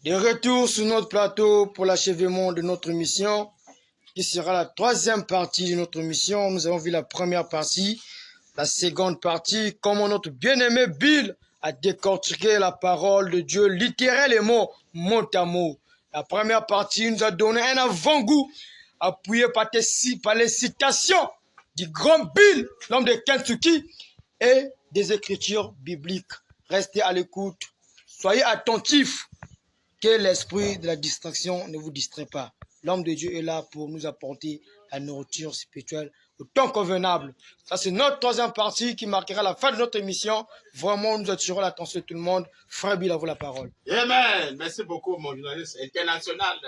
De retour sur notre plateau pour l'achèvement de notre mission, qui sera la troisième partie de notre mission. Nous avons vu la première partie, la seconde partie, comment notre bien-aimé Bill a décortiqué la parole de Dieu littéralement, mot à mot. La première partie nous a donné un avant-goût, appuyé par les citations du grand Bill, l'homme de Kentucky, et des écritures bibliques. Restez à l'écoute, soyez attentifs. Que l'esprit de la distraction ne vous distrait pas. L'homme de Dieu est là pour nous apporter la nourriture spirituelle au temps convenable. Ça, c'est notre troisième partie qui marquera la fin de notre émission. Vraiment, nous attirons l'attention de tout le monde. Frère Bill, à vous la parole. Amen. Merci beaucoup, mon journaliste international,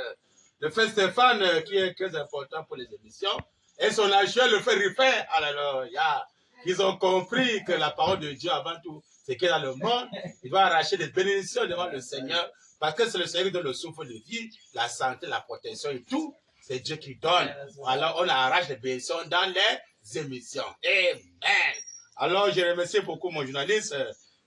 le frère Stéphane, qui est très important pour les émissions. Et son adjoint, le frère Riffer. Alléluia. Ils ont compris que la parole de Dieu, avant tout, c'est que dans le monde, il va arracher des bénédictions devant le Seigneur. Parce que c'est le Seigneur qui donne le souffle de vie, la santé, la protection et tout. C'est Dieu qui donne. Alors, on arrache les bénédictions dans les émissions. Amen. Alors, je remercie beaucoup mon journaliste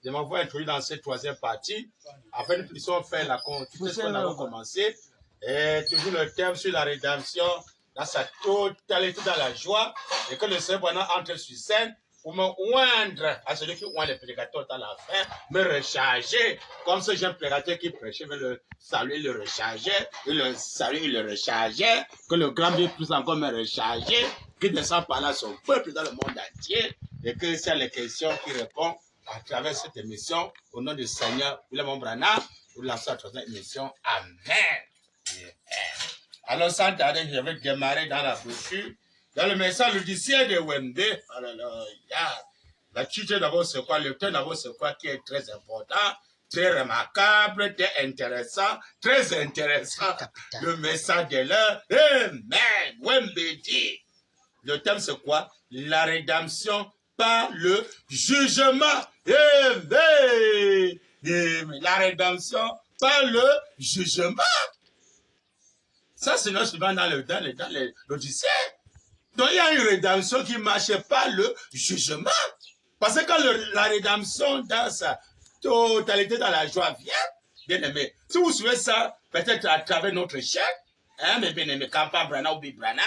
de m'avoir introduit dans cette troisième partie, afin que nous puissions faire la continuité de ce qu'on a commencé. Et toujours le thème sur la rédemption, dans sa totalité, dans la joie, et que le Seigneur entre sur scène pour me oindre à celui qui oint les prédicateurs à la fin, me recharger, comme ce jeune prédicateur qui prêchait, mais le salut, il le rechargeait, il le salut, il le rechargeait, que le grand Dieu puisse encore me recharger, qui descend par là son peuple dans le monde entier, et que c'est les questions qui répondent à travers cette émission, au nom du Seigneur, William Branham, pour lancer la troisième émission. Amen. Alors, sans tarder, je vais démarrer dans la brochure. Dans le message judiciaire de Wembe, la titre d'abord c'est quoi, le thème d'abord c'est quoi qui est très important, très remarquable, très intéressant, le message de l'heure, amen, Wembe dit, le thème c'est quoi, la rédemption par le jugement, amen, la rédemption par le jugement, ça c'est notre suivant dans l'Odyssée. Donc, il y a une rédemption qui ne marche pas le jugement. Parce que quand la rédemption dans sa totalité, dans la joie vient, bien aimé, si vous suivez ça, peut-être à travers notre chaîne, mais bien aimé, Kampa Brana ou Bibrana,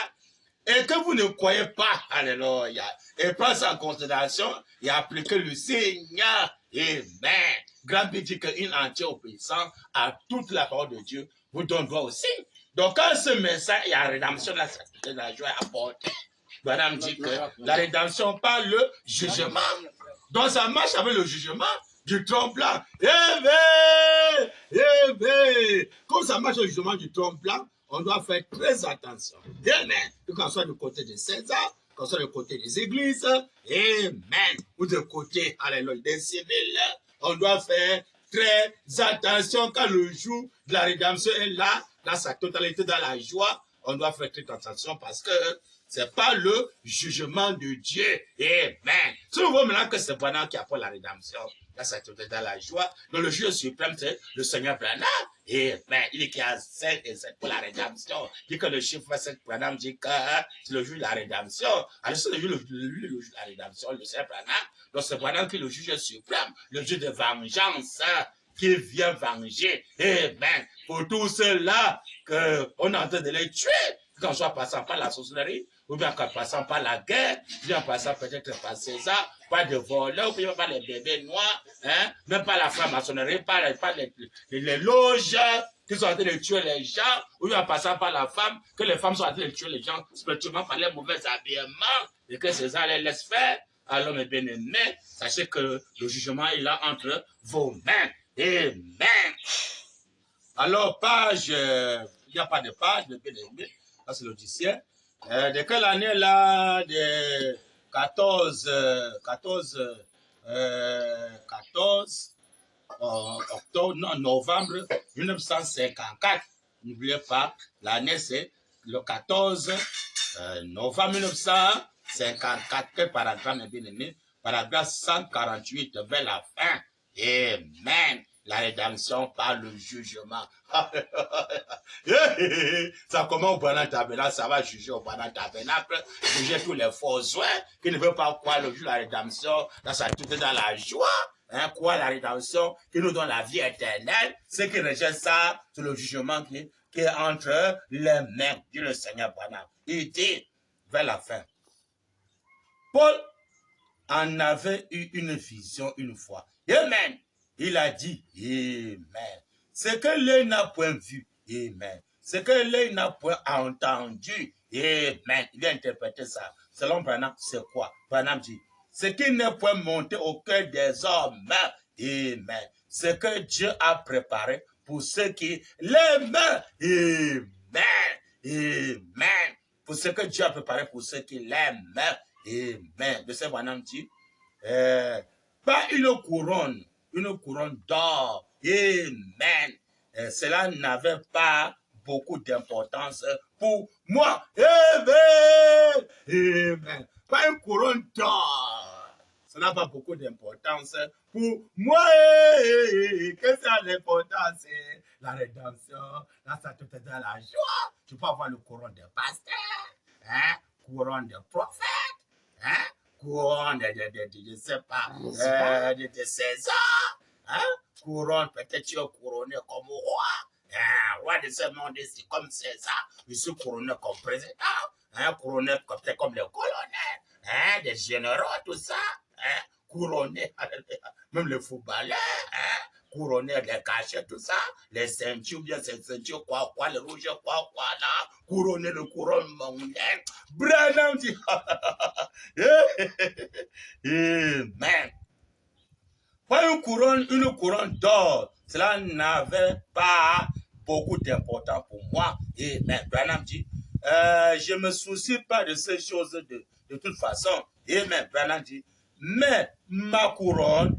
et que vous ne croyez pas, alléluia, et prenez ça en considération et appliquez le Seigneur, amen. Grand Dieu dit qu'une entière obéissance à toute la parole de Dieu vous donne droit aussi. Donc, quand ce message, il y a la rédemption de la joie apportée. Madame dit que la rédemption par le jugement. Donc, ça marche avec le jugement du trompe blanc. Comme ça marche avec le jugement du trompe blanc, on doit faire très attention. Amen. Que qu'on soit du côté de César, qu'on soit du côté des églises, amen. Ou du côté, alléluia, des civils, on doit faire très attention quand le jour de la rédemption est là, dans sa totalité, dans la joie, on doit faire très attention parce que c'est pas le jugement de Dieu. Amen. Si vous voyez maintenant que c'est Branham qui apporte la rédemption, dans sa totalité, dans la joie, donc le juge suprême, c'est le Seigneur Branham. Amen. Il est qui a 7 et 7 pour la rédemption. Il dit que le chiffre 7 Branham dit que c'est le juge de la rédemption. Alors c'est le juge de la rédemption, le Seigneur Branham. Donc c'est Branham qui est le juge suprême, le juge de vengeance, qui vient venger. Amen. Pour tous ceux-là qu'on est en train de les tuer, qu'on soit passant par la sorcellerie, ou bien qu'en passant par la guerre, ou bien en passant peut-être par César, pas de voleurs, ou bien par les bébés noirs, hein, même pas la franc-maçonnerie, pas les loges qui sont en train de tuer les gens, ou bien en passant par la femme, que les femmes sont en train de tuer les gens, spirituellement par les mauvais habillements, et que César les laisse faire. Alors mes bien-aimés, sachez que le jugement est là entre vos mains. Amen. Alors, page, il n'y a pas de page, mais bien aimé, ça c'est l'Odyssée. De quelle année là? De 14 octobre, non, novembre 1954. N'oubliez pas, l'année c'est le 14 novembre 1954. Quel paragraphe, mes bien-aimés? Paragraphe 148, vers la fin. Amen. La rédemption par le jugement. Ça commence au Branham Tabernacle, ça va juger au Branham Tabernacle, juger tous les faux soins qui ne veulent pas croire le jour de la rédemption, dans sa toute dans la joie. hein, croire à la rédemption qui nous donne la vie éternelle. Ceux qui rejettent ça, c'est le jugement qui est entre les mains du Seigneur Branham. Il dit, vers la fin, Paul en avait eu une vision une fois. Amen. Il a dit, Amen. Ce que l'œil n'a point vu, Amen. Ce que l'œil n'a point entendu, Amen. Il a interprété ça. Selon Branham, c'est quoi? Branham dit, ce qui n'est point monté au cœur des hommes, Amen. Ce que Dieu a préparé pour ceux qui l'aiment, Amen. Amen. Pour ce que Dieu a préparé pour ceux qui l'aiment, Amen. De ce Branham dit, pas une couronne d'or. Amen. Cela n'avait pas beaucoup d'importance pour moi. Amen. Amen. Pas une couronne d'or. Ça n'a pas beaucoup d'importance pour moi. Qu'est-ce que ça a l'importance? La rédemption, la sainteté, la joie. Tu peux avoir le couronne de pasteur, hein? Couronne de prophète, hein? Couronne je ne sais pas, de César, hein? Couronne, peut-être tu es couronné comme roi, hein? Roi de ce monde ici, comme César, je suis couronné comme président, hein? Couronné peut-être comme le colonel, hein? Des généraux, tout ça, hein? Couronné, même le footballeur, hein? Couronné les cachets, tout ça, les ceintures, bien ces ceintures, quoi, le rouge, quoi, là, couronné le couronne mondain. Branham dit, Amen. Pas une couronne d'or, cela n'avait pas beaucoup d'importance pour moi. Amen. Branham dit, je ne me soucie pas de ces choses de toute façon. Amen. Branham dit, mais ma couronne,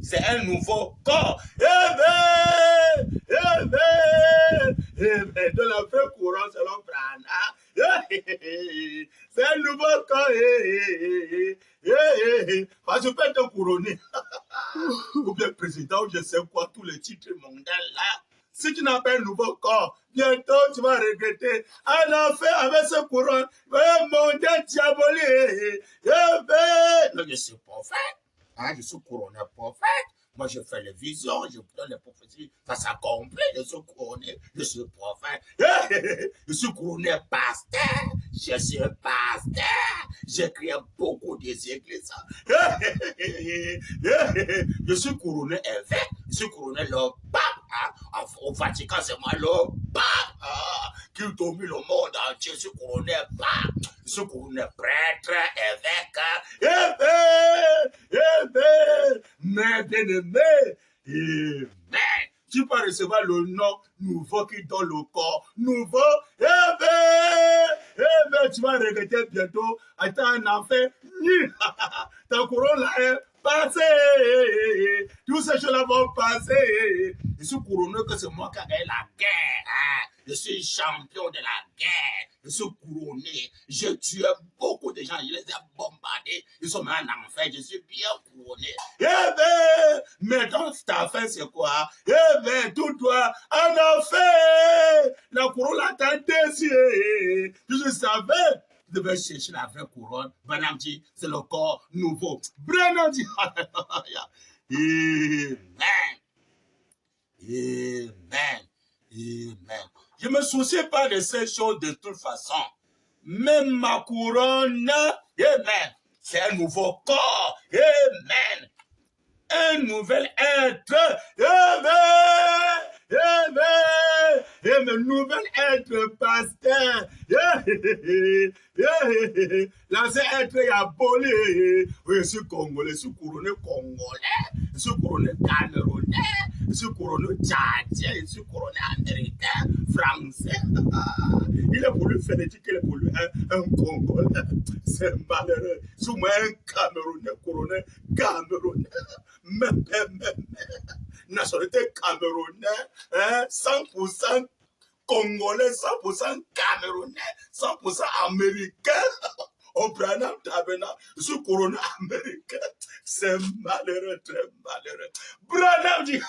c'est un nouveau corps. Amen. Amen. Amen. De la vraie couronne selon Branham. C'est un nouveau corps. Parce que je peux te couronner. Ou bien président, ou je sais quoi, tous les titres mondiaux là. Si tu n'as pas un nouveau corps, bientôt tu vas regretter. En enfer avec ce couronne, mon Dieu diabolique. Là, je suis prophète. Hein, je suis couronné prophète. Moi, je fais les visions, je donne les prophéties. Ça s'accomplit, je suis couronné, je suis prophète. Je suis couronné pasteur. Je suis pasteur. J'ai créé beaucoup des églises. Je suis couronné évêque. Je suis couronné le pape. Hein. Au Vatican, c'est moi le pape. Qui domine le monde entier. Je suis couronné pape. Je suis couronné prêtre, évêque. Mais bien-aimé, amen. Tu peux recevoir le nom nouveau qui donne le corps nouveau. Amen. Tu vas regretter bientôt. Attends un enfant. Ta couronne là est passée. Tous ces choses-là vont passer. Je suis couronné que c'est moi qui ai gagné la guerre. Hein. Je suis champion de la guerre. Je suis couronné. Je tue beaucoup de gens. Je les ai bombardés. Ils sont maintenant en enfer. Je suis bien couronné. Mais dans ta fin, c'est quoi? Tout toi en enfer. La couronne attendait. Je savais. Je devais chercher la vraie couronne. Branham dit, c'est le corps nouveau. Branham dit, Amen. Amen. Amen. Je ne me soucie pas de ces choses de toute façon. Même ma couronne, amen, c'est un nouveau corps. Amen. Un nouvel être. Amen. Amen. Amen. Nouvel être pasteur. L'ancien être est aboli. Je suis congolais, je suis couronné congolais, je suis couronné camerounais, je suis couronné tchadien, je suis couronné américain, français. Il est voulu faire des qu'il est voulu un congolais. C'est malheureux. Sous moi un camerounais couronné camerounais. Même. Nationalité camerounais, hein, 100% congolais, 100% camerounais, 100% américain. Au Branham Tabernacle, je suis couronné américain. C'est malheureux, très malheureux. Branham dit,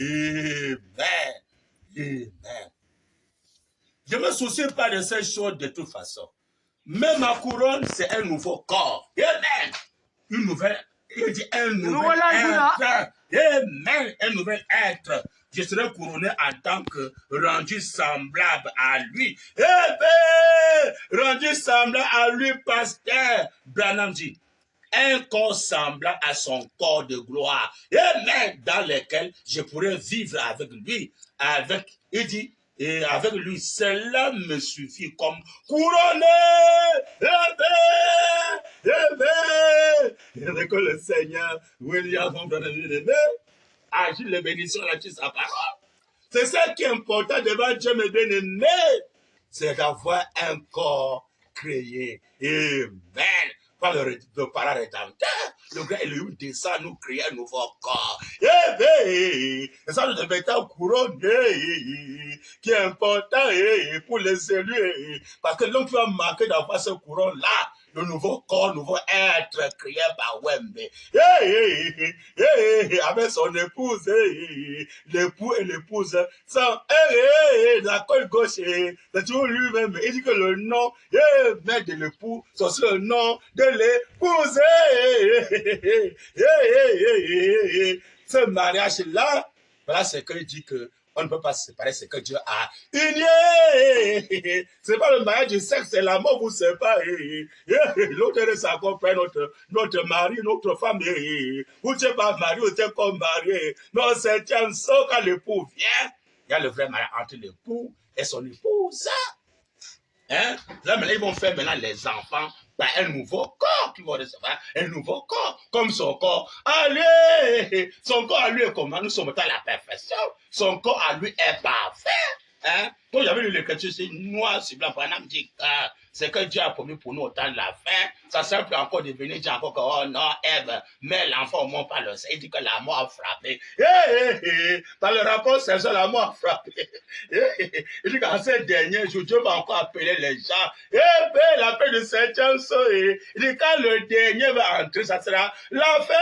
Amen. Amen. Je ne me soucie pas de ces choses de toute façon. Mais ma couronne, c'est un nouveau corps. Amen. une nouvelle, il dit un nouvel être. Amen, un nouvel être. Je serai couronné en tant que rendu semblable à lui. Rendu semblable à lui, pasteur Branham dit. Un corps semblant à son corps de gloire. Amen, dans lequel je pourrais vivre avec lui. Il dit, et avec lui, cela me suffit comme couronné. Et que le Seigneur, William, agit les bénédictions là-dessus, sa parole. C'est ça qui est important devant Dieu, mes bien-aimés. C'est d'avoir un corps créé. Amen. Par le parent rédempteur, le grand Elohim descend nous créer un nouveau corps. Et ça nous devait être couronné, qui est important pour les élus. Parce que l'homme qui va marquer d'avoir ce couronne-là, le nouveau corps, nouveau être créé par Wembe. Avec son épouse, l'époux et l'épouse, sans la colle gauche, c'est toujours lui-même. Il dit que le nom de l'époux, c'est aussi le nom de l'épouse. Ce mariage-là, voilà ce qu'il dit que on ne peut pas se séparer, c'est que Dieu a uni. C'est pas le mariage du sexe, c'est l'amour vous sépare. L'autre ça comprend notre mari, notre femme. Ou tu n'es pas marié, ou tu es comme marié. Non, c'est un saut quand l'époux vient. Il y a le vrai mariage entre l'époux et son épouse. Hein? Là, maintenant, ils vont faire maintenant les enfants par un nouveau corps qui vont recevoir un nouveau corps, comme son corps. Allez! Son corps à lui est comment? Nous sommes dans la perfection. Son corps à lui est parfait. Hein? Quand j'avais lu l'écriture, c'est noir sur blanc. Branham dit c'est que Dieu a promis pour nous au temps de la fin. Ça sert plus encore de venir dire encore que oh non, Ève, mais l'enfant au monde par le sein. Il dit que la mort a frappé. Dans le rapport, c'est ça, la mort a frappé. Il dit qu'en ces derniers jours, Dieu va encore appeler les gens. L'appel du septième saut. Il dit quand le dernier va entrer, ça sera la fin.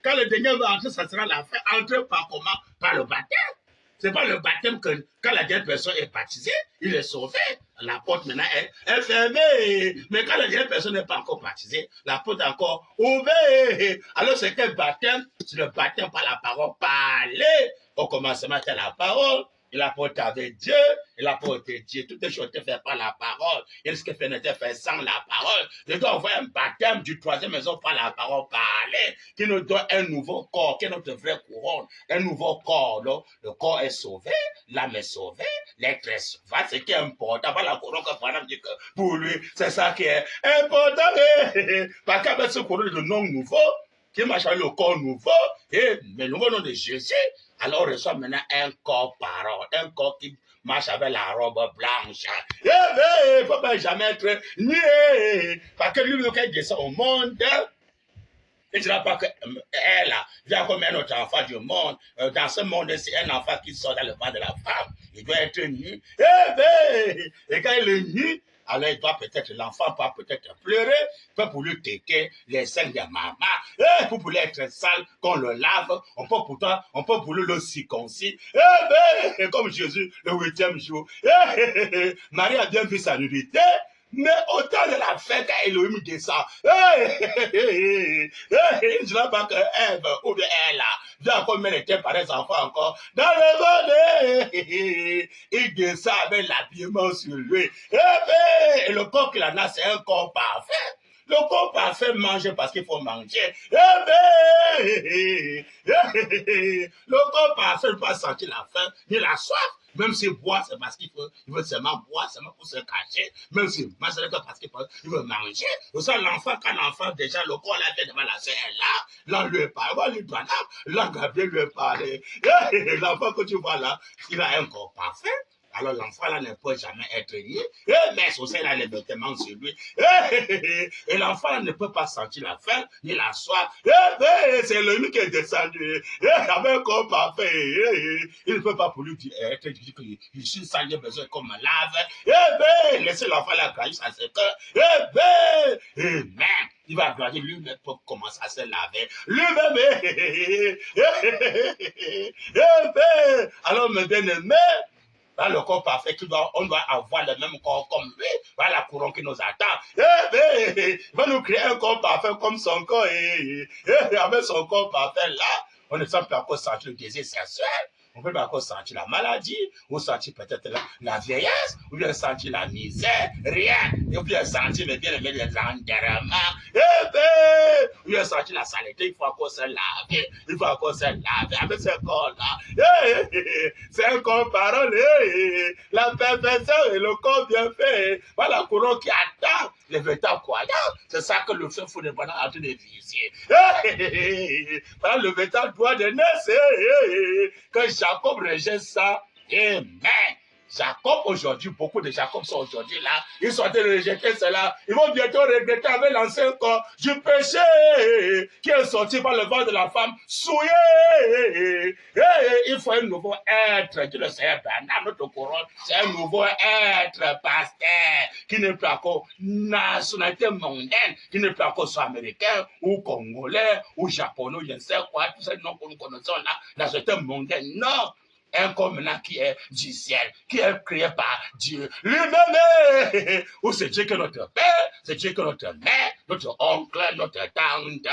Quand le dernier va entrer, ça sera la fin. Entrer par comment? Par le baptême. C'est pas le baptême que quand la dernière personne est baptisée, il est sauvé. La porte maintenant est fermée. Mais quand la dernière personne n'est pas encore baptisée, la porte est encore ouverte. Alors c'est quel baptême? C'est le baptême par la parole parlée. Au commencement, c'est la parole. Il a porté avec Dieu, il a porté Dieu. Toutes les choses étaient faites par la parole. Et ce que fait n'était fait sans la parole. Je dois avoir un baptême du troisième maison par la parole parlée, qui nous donne un nouveau corps, qui est notre vraie couronne. Un nouveau corps. Là. Le corps est sauvé, l'âme est sauvée, l'être est sauvé. C'est ce qui est important. Pas la couronne que Branham dit que pour lui, c'est ça qui est important. Parce qu'avec ce couronne, le nom nouveau, qui marche avec le corps nouveau, et le nouveau nom de Jésus, alors on reçoit maintenant un corps parole, un corps qui marche avec la robe blanche. Il ne faut pas jamais être nié, parce que lui, quand il descend au monde, il ne dira pas qu'elle vient comme un autre enfant du monde. Dans ce monde, c'est un enfant qui sort dans le ventre de la femme. Il doit être nu. Et quand il est nu, alors il doit peut-être, l'enfant peut-être pleurer, peut pour lui téquer les seins de maman, pour être sale, qu'on le lave, on peut pour lui le circoncis, et comme Jésus, le 8e jour, Marie a bien vu sa nudité, mais au temps de la fête, quand Elohim descend, il ne dira pas que Ève ou bien elle vient encore mettre les par les enfants encore dans le monde. Il descend avec l'habillement sur lui. Et le corps qu'il en a, c'est un corps parfait. Le corps parfait mange parce qu'il faut manger. Le corps parfait ne peut pas sentir la faim ni la soif. Même s'il boit, c'est parce qu'il veut seulement boire, seulement pour se cacher. Même s'il mange, c'est parce qu'il veut manger. Pour ça, l'enfant, quand l'enfant, déjà, le corps là, vient devant la sœur, là, lui parle, lui parle, là, Gabriel lui parle. L'enfant que tu vois là, il a un corps parfait. Alors l'enfant là ne peut jamais être lié. Mais son sein là, les vêtements sur lui. Et l'enfant ne peut pas sentir la faim ni la soif. C'est lui qui est descendu. Avec un corps parfait. Il ne peut pas pour lui dire que je suis sale, j'ai besoin qu'on me lave. Laissez l'enfant là gagner ça c'est que. Amen. Il va gagner lui-même pour commencer à se laver. Lui-même. Alors mes bien-aimés, voilà le corps parfait on doit avoir le même corps comme lui. Voilà la couronne qui nous attend. Il va nous créer un corps parfait comme son corps. Avec son corps parfait là, on ne sent plus encore sentir le désir sexuel. On peut pas encore sentir la maladie, ou sentir peut-être la vieillesse, ou bien sentir la misère, rien. Et puis sentir les bien-aimés des enterrements. Ou bien sentir la saleté, il faut encore se laver. Il faut encore se laver avec ce corps-là. C'est un corps parole. La perfection et le corps bien fait. Voilà la couronne qui attend les vêtements croyants. C'est ça que le chef de pendant a train de viser. Voilà le vêtement droit de naissance. Que Jacob rejette ça. Amen. Jacob aujourd'hui, beaucoup de Jacob sont aujourd'hui là, ils sont en train de rejeter cela. Ils vont bientôt regretter avec l'ancien corps du péché qui est sorti par le vent de la femme souillé. Il faut un nouveau être, dit le Seigneur Bernard, notre couronne, c'est un nouveau être, pasteur, qui n'est plus encore nationalité mondaine, qui n'est plus encore soit américain, ou congolais, ou japonais, je ne sais quoi, tous ces noms que nous connaissons là, nationalité mondaine, non. Un corps maintenant qui est du ciel, qui est créé par Dieu lui-même. Ou c'est Dieu que notre père, c'est Dieu que notre mère, notre oncle, notre tante,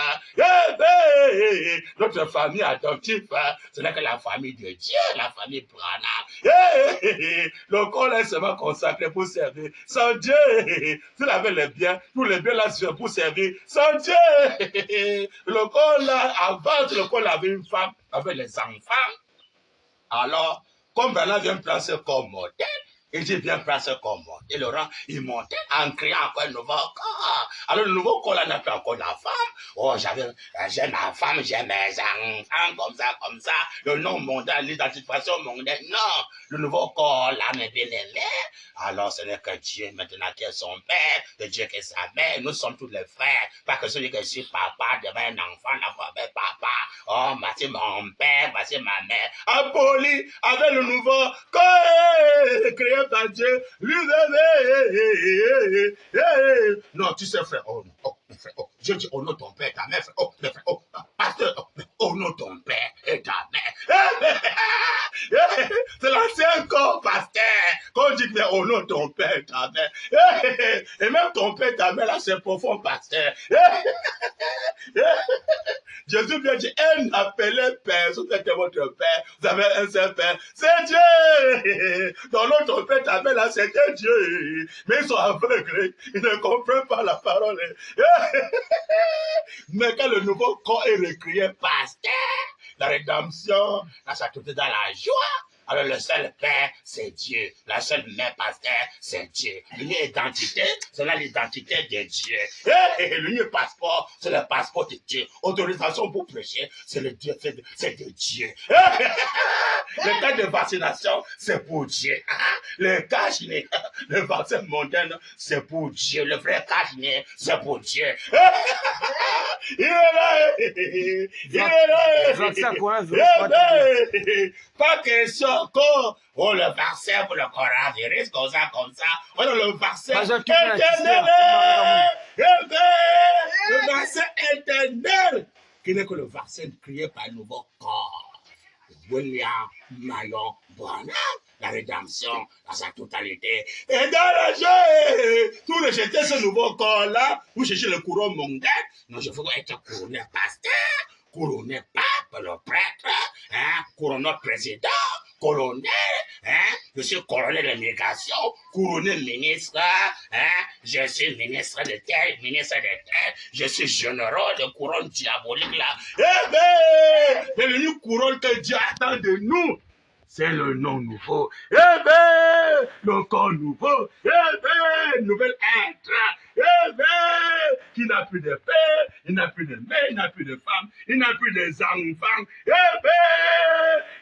notre famille adoptive, ce n'est que la famille de Dieu, la famille Branham. Le corps est seulement consacré pour servir sans Dieu. S'il avait les biens, tous les biens là sont pour servir sans Dieu. Le corps là, avant, le corps avait une femme avec les enfants. Alors, comme Bernard vient prendre ce corps mortel, il dit bien prendre ce corps mortel. Et Laurent, il montait en créant encore un nouveau corps. Alors, le nouveau corps là n'a plus encore la femme. Oh, j'ai ma femme, j'ai mes enfants, comme ça. Le nom mondain, l'identification mondaine. Non, le nouveau corps là, mes bien-aimés. Alors, ce n'est que Dieu maintenant qui est son père, que Dieu qui est sa mère. Nous sommes tous les frères. Pas que celui qui est papa devient un enfant, l'enfant avec papa. Oh, voici mon père, voici ma mère. Aboli avec le nouveau corps créé par Dieu. Non, tu sais, frère. Oh, non. Oh, frère. Oh. Je dis, oh non, ton père, ta mère, frère. Oh, frère. Oh, pasteur. Oh non, ton père et ta mère. C'est l'ancien corps, pasteur. Quand on dit que oh non, ton père et ta mère. Et même ton père et ta mère, là, c'est profond, pasteur. Jésus vient dire, elle n'appelait personne, c'était votre père, vous avez un seul père, c'est Dieu. Dans notre père, ta mère là, c'était Dieu. Mais ils sont aveugles, ils ne comprennent pas la parole. Mais quand le nouveau corps est recréé, pasteur, la rédemption, la sainteté dans la joie. Alors le seul père, c'est Dieu. La seule mère, pasteur, c'est Dieu. L'unique identité, c'est l'identité de Dieu. L'unique passeport, c'est le passeport de Dieu. Autorisation pour prêcher, c'est de Dieu. Le cas de vaccination, c'est pour Dieu. Le cash, le vaccin mondain, c'est pour Dieu. Le vrai cash, c'est pour Dieu. Il est là. Il est là. Pas question encore. Oh, le vaccin pour le coronavirus, comme ça. Oh, le vaccin éternel. Le vaccin éternel. Qui n'est que le vaccin créé par un nouveau corps. William Marion Branham. La rédemption dans sa totalité. Et dans le jeu, tout rejeter ce nouveau corps-là, vous cherchez le couronne mondain. Non, je veux être couronné pasteur, couronné pape, le prêtre, couronné président, colonel, je suis colonel de migration, couronné ministre, je suis ministre de terre, je suis général de couronne diabolique là. Eh bien, mais le couronne que Dieu attend de nous, c'est le nom nouveau. Eh bien, le corps nouveau. Eh bien, nouvel être. Eh bien, qui n'a plus de père, il n'a plus de mère, il n'a plus de femme, il n'a plus des enfants. Eh bien,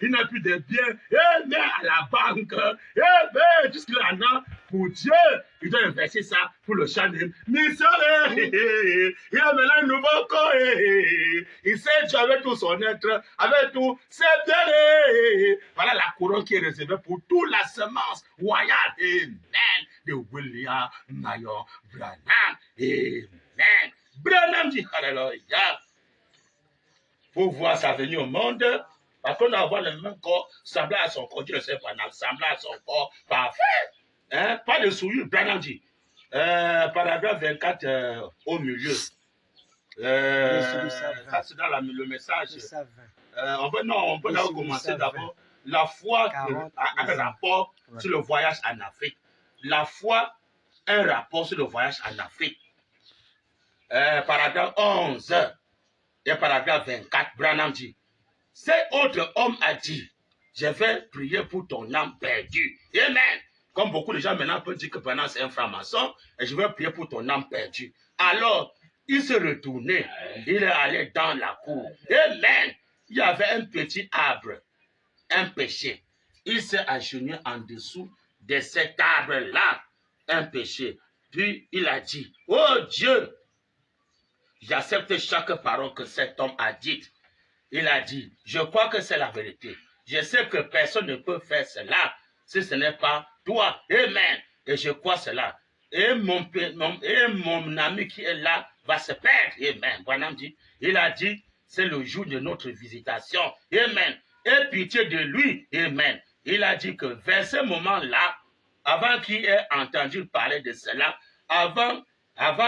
il n'a plus de biens. Eh bien, à la banque. Eh bien, tout ce qu'il en a pour Dieu, il doit investir ça pour le chant de missionnaire. Il a maintenant un nouveau corps. Il sait Dieu avec tout son être, avec tout ses biens. Voilà la couronne qui est réservée pour toute la semence royale. Amen. De William Marion Branham. Amen. Branham dit, alléluia. Pour voir sa venue au monde, Parce qu'on doit avoir le même corps, semblant à son corps, Dieu le sait pas, semblant à son corps, parfait. Hein? Pas de souillure, Branham dit. Paragraphe 24 au milieu. Ça, c'est dans le message. On peut d'abord commencer d'abord. La foi, un rapport sur le voyage en Afrique. La foi, un rapport sur le voyage en Afrique. Paragraphe 11 et paragraphe 24, Branham dit, cet autre homme a dit, je vais prier pour ton âme perdue. Amen. Comme beaucoup de gens maintenant peuvent dire que Branham c'est un franc-maçon, et je vais prier pour ton âme perdue. Alors, il s'est retourné, il est allé dans la cour. Amen. Il y avait un petit arbre, un péché. Il s'est agenouillé en dessous de cet arbre-là, un péché. Puis il a dit, oh Dieu, j'accepte chaque parole que cet homme a dite. Il a dit, je crois que c'est la vérité. Je sais que personne ne peut faire cela si ce n'est pas toi. Amen. Et je crois cela. Et mon ami qui est là va se perdre. Amen. Branham dit, il a dit, c'est le jour de notre visitation. Amen. Et pitié de lui. Amen. Il a dit que vers ce moment-là, avant qu'il ait entendu parler de cela, avant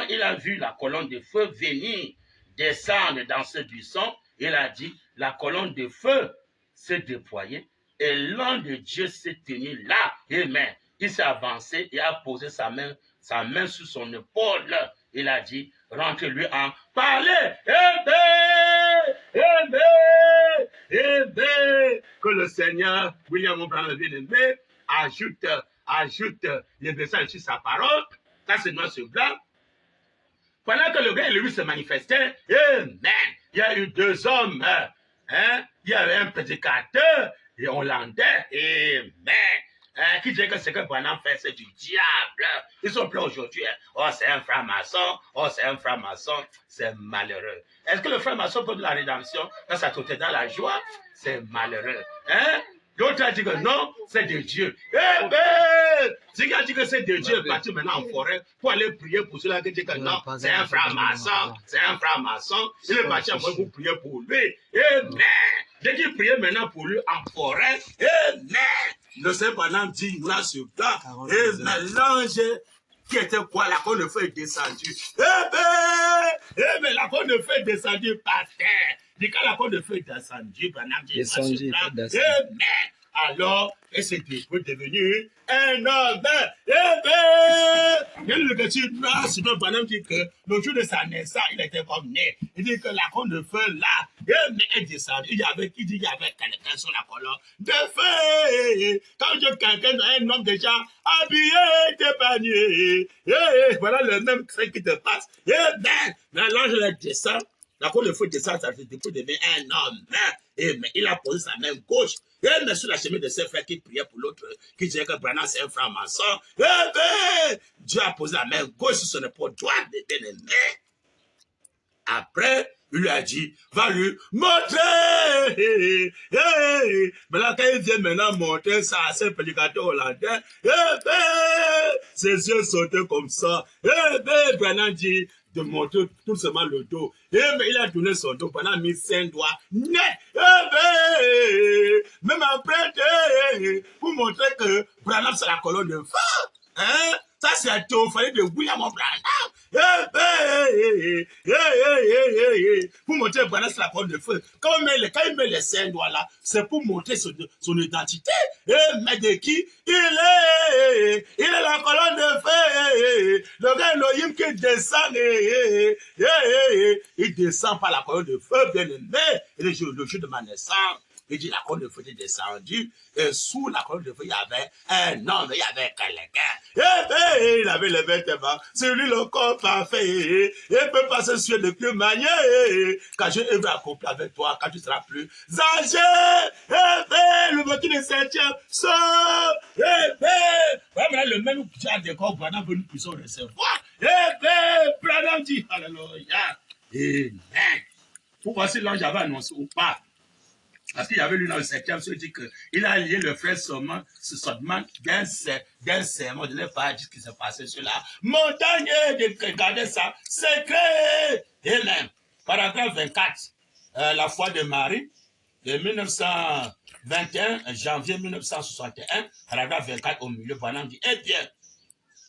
il a vu la colonne de feu venir, descendre dans ce buisson. Il a dit, la colonne de feu s'est déployée et l'ange de Dieu s'est tenu là. Amen. Il s'est avancé et a posé sa main sur son épaule. Il a dit, rentrez-lui en parler. Amen. Amen. Amen. Que le Seigneur, William Branham bien-aimé, ajoute les messages sur sa parole. Ça, c'est noir sur blanc. Pendant que le gars et lui se manifestaient, amen, il y a eu deux hommes. Hein? Il y avait un prédicateur et hollandais, amen, qui disait que ce que Branham fait, c'est du diable. Ils sont pleins aujourd'hui. Hein? Oh, c'est un franc-maçon. Oh, c'est un franc-maçon. C'est malheureux. Est-ce que le franc-maçon peut de la rédemption quand ça t'était dans la joie? C'est malheureux. Hein? L'autre a dit que non, c'est de Dieu. Eh bien, si quelqu'un dit que c'est de Dieu, parti maintenant en forêt pour aller prier pour cela qui dit que non, c'est un franc-maçon, c'est un franc-maçon. Il est parti en forêt pour prier pour lui. Amen. Dès qu'il priait maintenant pour lui en forêt, amen. Le Seigneur pendant dit, là sur place, amen. L'ange qui était quoi, la colonne de feu est descendue. Amen, la colonne de feu est descendue par terre. Et quand la colonne de feu est descendue, amen. Alors, et c'était devenu un homme. Il y a le petit noir, sinon Branham dit que le jour de sa naissance, il était comme né. Il dit que la colonne de feu là, est descendue. Il dit qu'il y avait quelqu'un sur la colonne de feu. Quand Dieu quelqu'un, un homme déjà habillé, épargné. Voilà le même trait qui te passe. L'ange descend. La colonne de feu descend, ça devient un homme. Mais il a posé sa main gauche. Mais sur la chemin de ses frères qui priaient pour l'autre, qui disait que Branham c'est un franc-maçon. Dieu a posé la main gauche sur son épaule droite de bien-aimé. Après, il lui a dit, va lui montrer. Maintenant, quand il vient maintenant montrer ça à ses prédicateurs hollandais, ses yeux sautaient comme ça. Branham dit, de montrer tout seulement le dos. Mais il a tourné son dos pendant 1500 doigts net. Même après, pour montrer que Branham c'est la colonne de feu. Hein? Ça, c'est un théophanie de William Branham. Pour montrer que Branham c'est la colonne de feu. Quand il met les 5 doigts là, c'est pour montrer son identité. Mais de qui il est? Il est la colonne de feu. Le gars Elohim qui descend. Il descend par la colonne de feu, bien aimé. Et le jour de ma naissance, il dit la colonne de feu est descendue. Et sous la colonne de feu, il y avait un homme, il y avait quelqu'un. Il avait les vêtements. C'est lui le corps parfait. Il peut passer sur de plus manière. Quand je vais accomplir avec toi, quand tu seras plus âgé. Le voiture de 7e sort. Voilà le même genre de corps, Branham veut nous puissions recevoir. Branham dit, alléluia. Amen. Pour voir si l'ange avait annoncé ou pas. Parce qu'il y avait lui dans le 7e, il dit qu'il a lié le frère Sodman d'un sermon. Je n'ai pas dit ce qui s'est passé sur la montagne de regarder ça. Secret. Amen. Paragraphe 24. La foi de Marie. de 1921, janvier 1961, paragraphe 24 au milieu, Branham dit, eh bien,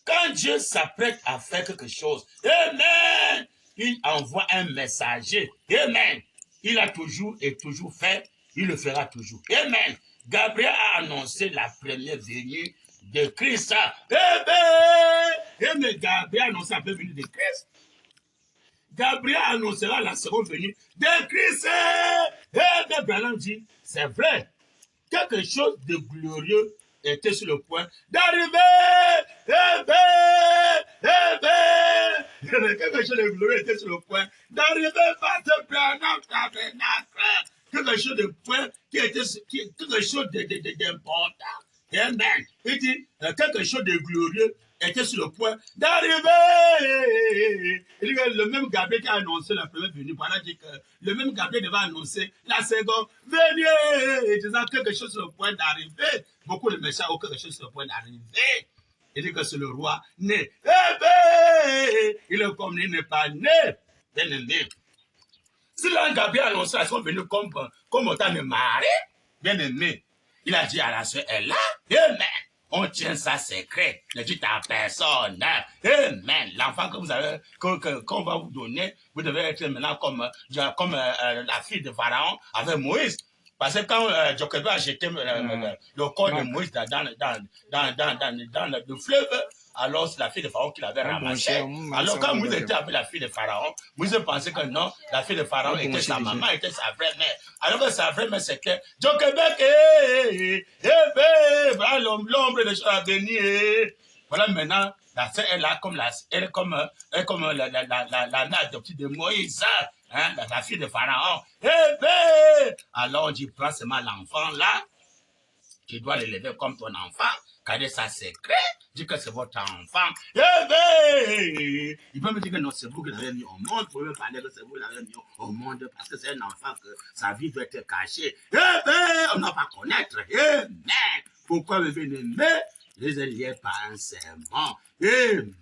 quand Dieu s'apprête à faire quelque chose, amen, il envoie un messager, amen. Il a toujours et toujours fait, il le fera toujours, amen. Gabriel a annoncé la première venue de Christ, amen. Gabriel a annoncé la première venue de Christ. Gabriel annoncera la seconde venue de Christ. Et Branham dit, c'est vrai, quelque chose de glorieux était sur le point d'arriver. Quelque chose de glorieux était sur le point d'arriver par ce Branham tabernacle. Quelque chose de point qui était quelque chose d'important. Amen. Il dit, quelque chose de glorieux était sur le point d'arriver. Il dit que le même Gabriel qui a annoncé la première venue, voilà, dit que le même Gabriel devait annoncer la seconde venue. Disant quelque chose sur le point d'arriver. Beaucoup de méchants ont quelque chose sur le point d'arriver. Il dit que c'est le roi né. Il est comme il n'est pas né. Bien aimé. Si l'ange Gabriel a annoncé la seconde venue comme autant de Marie, bien aimé, il a dit à la soeur, elle là, amen. On tient ça secret, ne dites à personne. Amen. L'enfant que vous avez, qu'on va vous donner, vous devez être maintenant comme la fille de Pharaon avec Moïse. Parce que quand Jochebed a jeté le corps de Moïse dans le fleuve, alors c'est la fille de Pharaon qui l'avait ramassé. Alors quand Moïse était avec la fille de Pharaon, Moïse pensait que non, la fille de Pharaon était sa maman, était sa vraie mère. Alors que sa vraie mère c'était Jochebed, voilà l'ombre de choses à venir. Voilà maintenant, la sœur est là comme la mère adoptive de Moïse. Hein, la fille de Pharaon. Alors on dit, prends seulement l'enfant là, tu dois l'élever comme ton enfant, car ça secret, dis que c'est votre enfant. Il peut me dire que non, c'est vous qui l'avez mis au monde, vous pouvez parler que c'est vous qui l'avez mis au monde, parce que c'est un enfant que sa vie doit être cachée. On n'a pas connaître. Amen. Pourquoi me bien-aimé? Les est liés par un serment. Amen.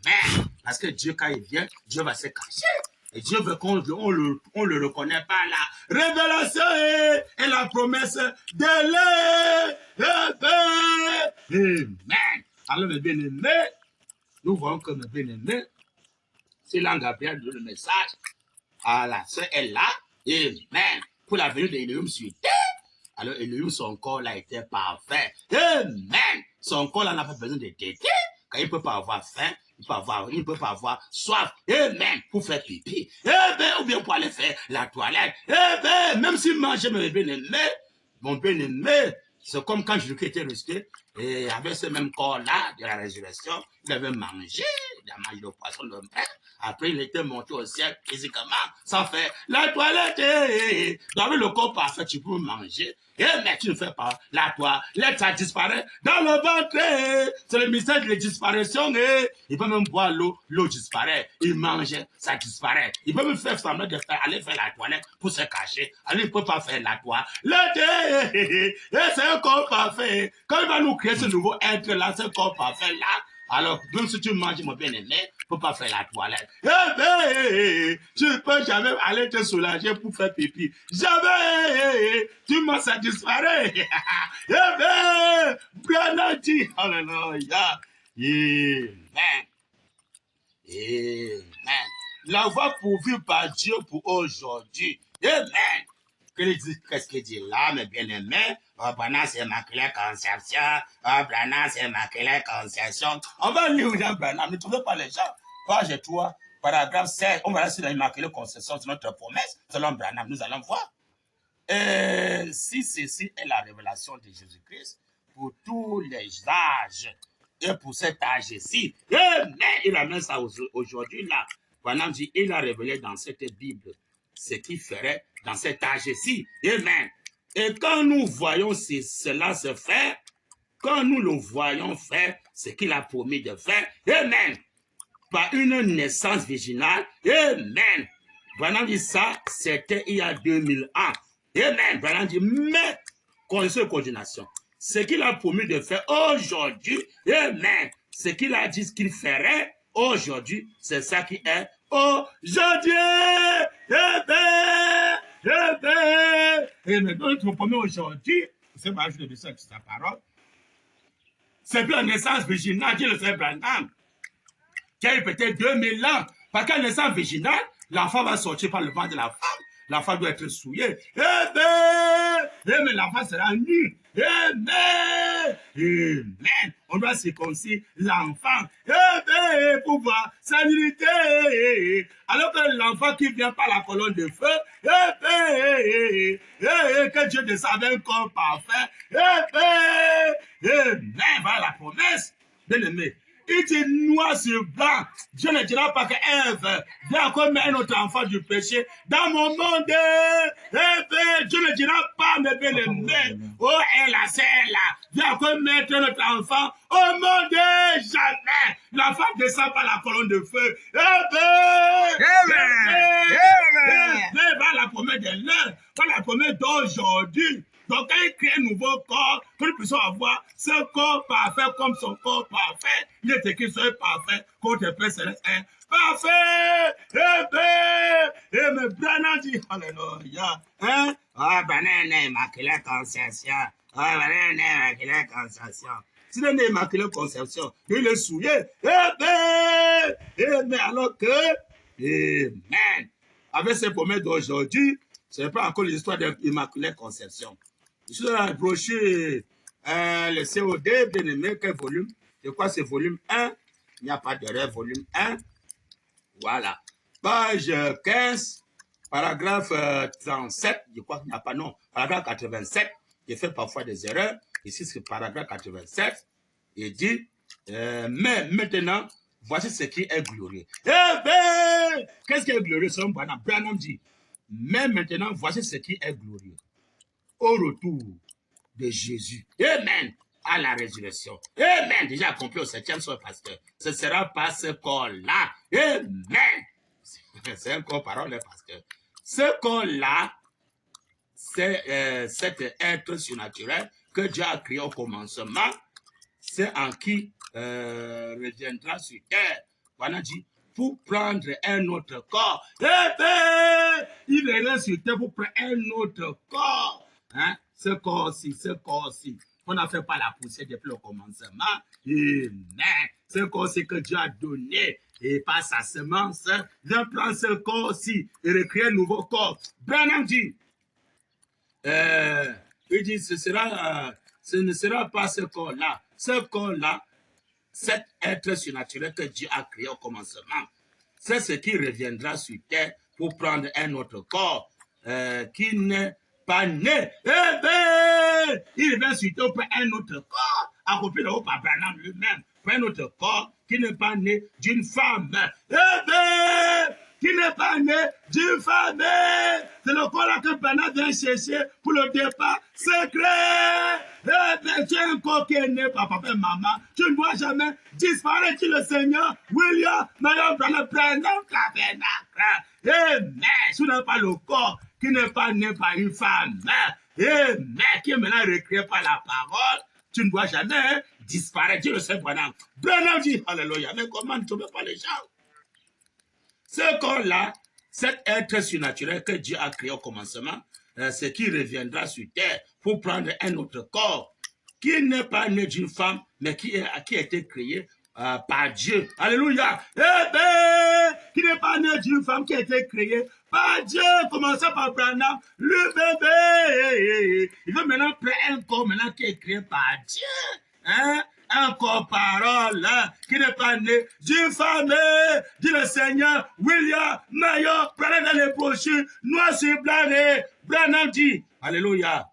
Parce que Dieu, quand il vient, Dieu va se cacher. Et Dieu veut qu'on le reconnaît pas la révélation et la promesse de l'Amen. Alors, mes bien-aimés, nous voyons que mes bien-aimés, c'est l'ange Gabriel donne le message à la sœur, elle là, amen, pour la venue d'Élohim sur terre. Alors, Élohim, son corps là était parfait. Amen. Son corps là n'a pas besoin de téter, car il ne peut pas avoir faim. Il ne peut pas avoir soif. Amen. Pour faire pipi. Ou bien pour aller faire la toilette. Même s'il mangeait mon bien-aimé, c'est comme quand Jésus était resté, et avec ce même corps-là de la résurrection, il avait mangé, il a mangé le poisson de mer. Après, il était monté au ciel physiquement, sans faire la toilette. Dans le corps parfait, tu peux manger. Mais tu ne fais pas la toilette, ça disparaît dans le ventre. C'est le mystère de la disparition. Il peut même boire l'eau, l'eau disparaît. Il mange, ça disparaît. Il peut même faire semblant de aller faire la toilette pour se cacher. Alors, il ne peut pas faire la toilette. C'est un corps parfait. Quand il va nous créer ce nouveau être-là, ce corps parfait-là, alors, même si tu manges, mon bien-aimé, tu ne peux pas faire la toilette. Tu ne peux jamais aller te soulager pour faire pipi. Jamais. Tu manges, ça disparaît. Branham dit, alléluia. Amen. Amen. La voie pourvue par Dieu pour aujourd'hui. Amen. Qu'est-ce qu'il dit là, mes bien-aimés? Branham, c'est Immaculée Conception. Branham, c'est Immaculée Conception. On va lire dans Branham. Ne trouvez pas les gens. Page 3, paragraphe 16. On va rester dans l'Immaculée Conception. C'est notre promesse. Selon Branham, nous allons voir. Si ceci est la révélation de Jésus-Christ pour tous les âges et pour cet âge-ci, mais il amène ça aujourd'hui là. Branham dit, il a révélé dans cette Bible ce qu'il ferait dans cet âge-ci. Amen. Et quand nous voyons cela se faire, quand nous le voyons faire, ce qu'il a promis de faire, amen, par une naissance virginale, amen. Branham dit ça, c'était il y a 2000 ans. Amen. Branham dit, mais, condition de coordination, ce qu'il a promis de faire aujourd'hui, amen, ce qu'il a dit qu'il ferait aujourd'hui, c'est ça qui est aujourd'hui. Amen. Amen. Et maintenant, notre premier aujourd'hui, c'est pas juste de sa parole. C'est plus la naissance virginale, dit le frère Branham, qui a eu peut-être 2000 ans. Parce qu'à la naissance virginale, l'enfant va sortir par le ventre de la femme. L'enfant doit être souillé. Mais l'enfant sera nu. Amen. Amen. On doit circoncire l'enfant. Pour voir sa nudité. Alors que l'enfant qui vient par la colonne de feu, que Dieu descend un corps parfait. Amen. Voilà la promesse. Bien aimé. Il dit noir sur blanc. Dieu ne dira pas que Ève vient encore mettre un autre enfant du péché dans mon monde. Dieu ne dira pas, mes bien-aimés. Oh, elle a celle-là. Viens encore mettre un autre enfant au monde. Jamais. L'enfant descend par la colonne de feu. Va la promesse de l'heure. Va la promesse d'aujourd'hui. Donc, quand il crée un nouveau corps, que nous puissions avoir ce corps parfait comme son corps parfait, il est écrit soit parfait, comme tes pères célestes est parfait. Et me Branham dit, alléluia. Hein? Ah, Branham est immaculé conception. Ah, Branham est immaculé conception. Si il est immaculé conception, il est souillé. Mais alors que, amen. Avec ces promesses d'aujourd'hui, ce n'est pas encore l'histoire de l'immaculée conception. Je suis dans le brochure, le COD, bien aimé, quel volume? Je crois que c'est volume 1. Il n'y a pas d'erreur, volume 1. Voilà. Page 15, paragraphe 37. Je crois qu'il n'y a pas, non. Paragraphe 87. J'ai fait parfois des erreurs. Ici, c'est paragraphe 87. Il dit, mais maintenant, voici ce qui est glorieux. Qu'est-ce qui est glorieux, selon Branham? Branham dit, mais maintenant, voici ce qui est glorieux. Au retour de Jésus. Amen. À la résurrection. Amen. Déjà accompli au 7e soir, pasteur. Ce sera pas ce corps-là. Amen. C'est un corps parole, pasteur. Ce corps-là, c'est cet être surnaturel que Dieu a créé au commencement. C'est en qui reviendra sur terre. Voilà dit, pour prendre un autre corps. Il reviendra sur terre pour prendre un autre corps. Hein? Ce corps-ci. On n'a fait pas la poussière depuis le commencement. Amen. Ce corps-ci que Dieu a donné et par sa semence, vient prendre ce corps-ci et recréer un nouveau corps. Branham dit, il dit, ce ne sera pas ce corps-là. Ce corps-là, cet être surnaturel que Dieu a créé au commencement, c'est ce qui reviendra sur terre pour prendre un autre corps qui n'est pas né. Il vient sur terre pour un autre corps, accompli par Branham lui-même, pour un autre corps qui n'est pas né d'une femme. Qui n'est pas né d'une femme. C'est le corps là que Branham vient chercher pour le départ secret. Tu es un corps qui est né par papa et maman. Tu ne dois jamais disparaître. Tu le Seigneur, William, Marion, Branham, Tabernacle. Mais tu n'as pas le corps qui n'est pas né par une femme. Mais qui est maintenant recréé par la parole. Tu ne dois jamais disparaître. Tu le sais, Branham. Branham dit, alléluia. Mais comment ne tomber pas les gens? Ce corps-là, cet être surnaturel que Dieu a créé au commencement, c'est qui reviendra sur terre pour prendre un autre corps qui n'est pas né d'une femme, mais qui a été créé par Dieu. Alléluia. Qui n'est pas né d'une femme, qui a été créé par Dieu. Commençons par Branham, le bébé. Il veut maintenant prendre un corps maintenant qui est créé par Dieu. Hein? Un corps parole qui n'est pas né d'une femme, dit le Seigneur, William Mayo, prenez dans les brochures, noir sur blanc, Branham dit, alléluia,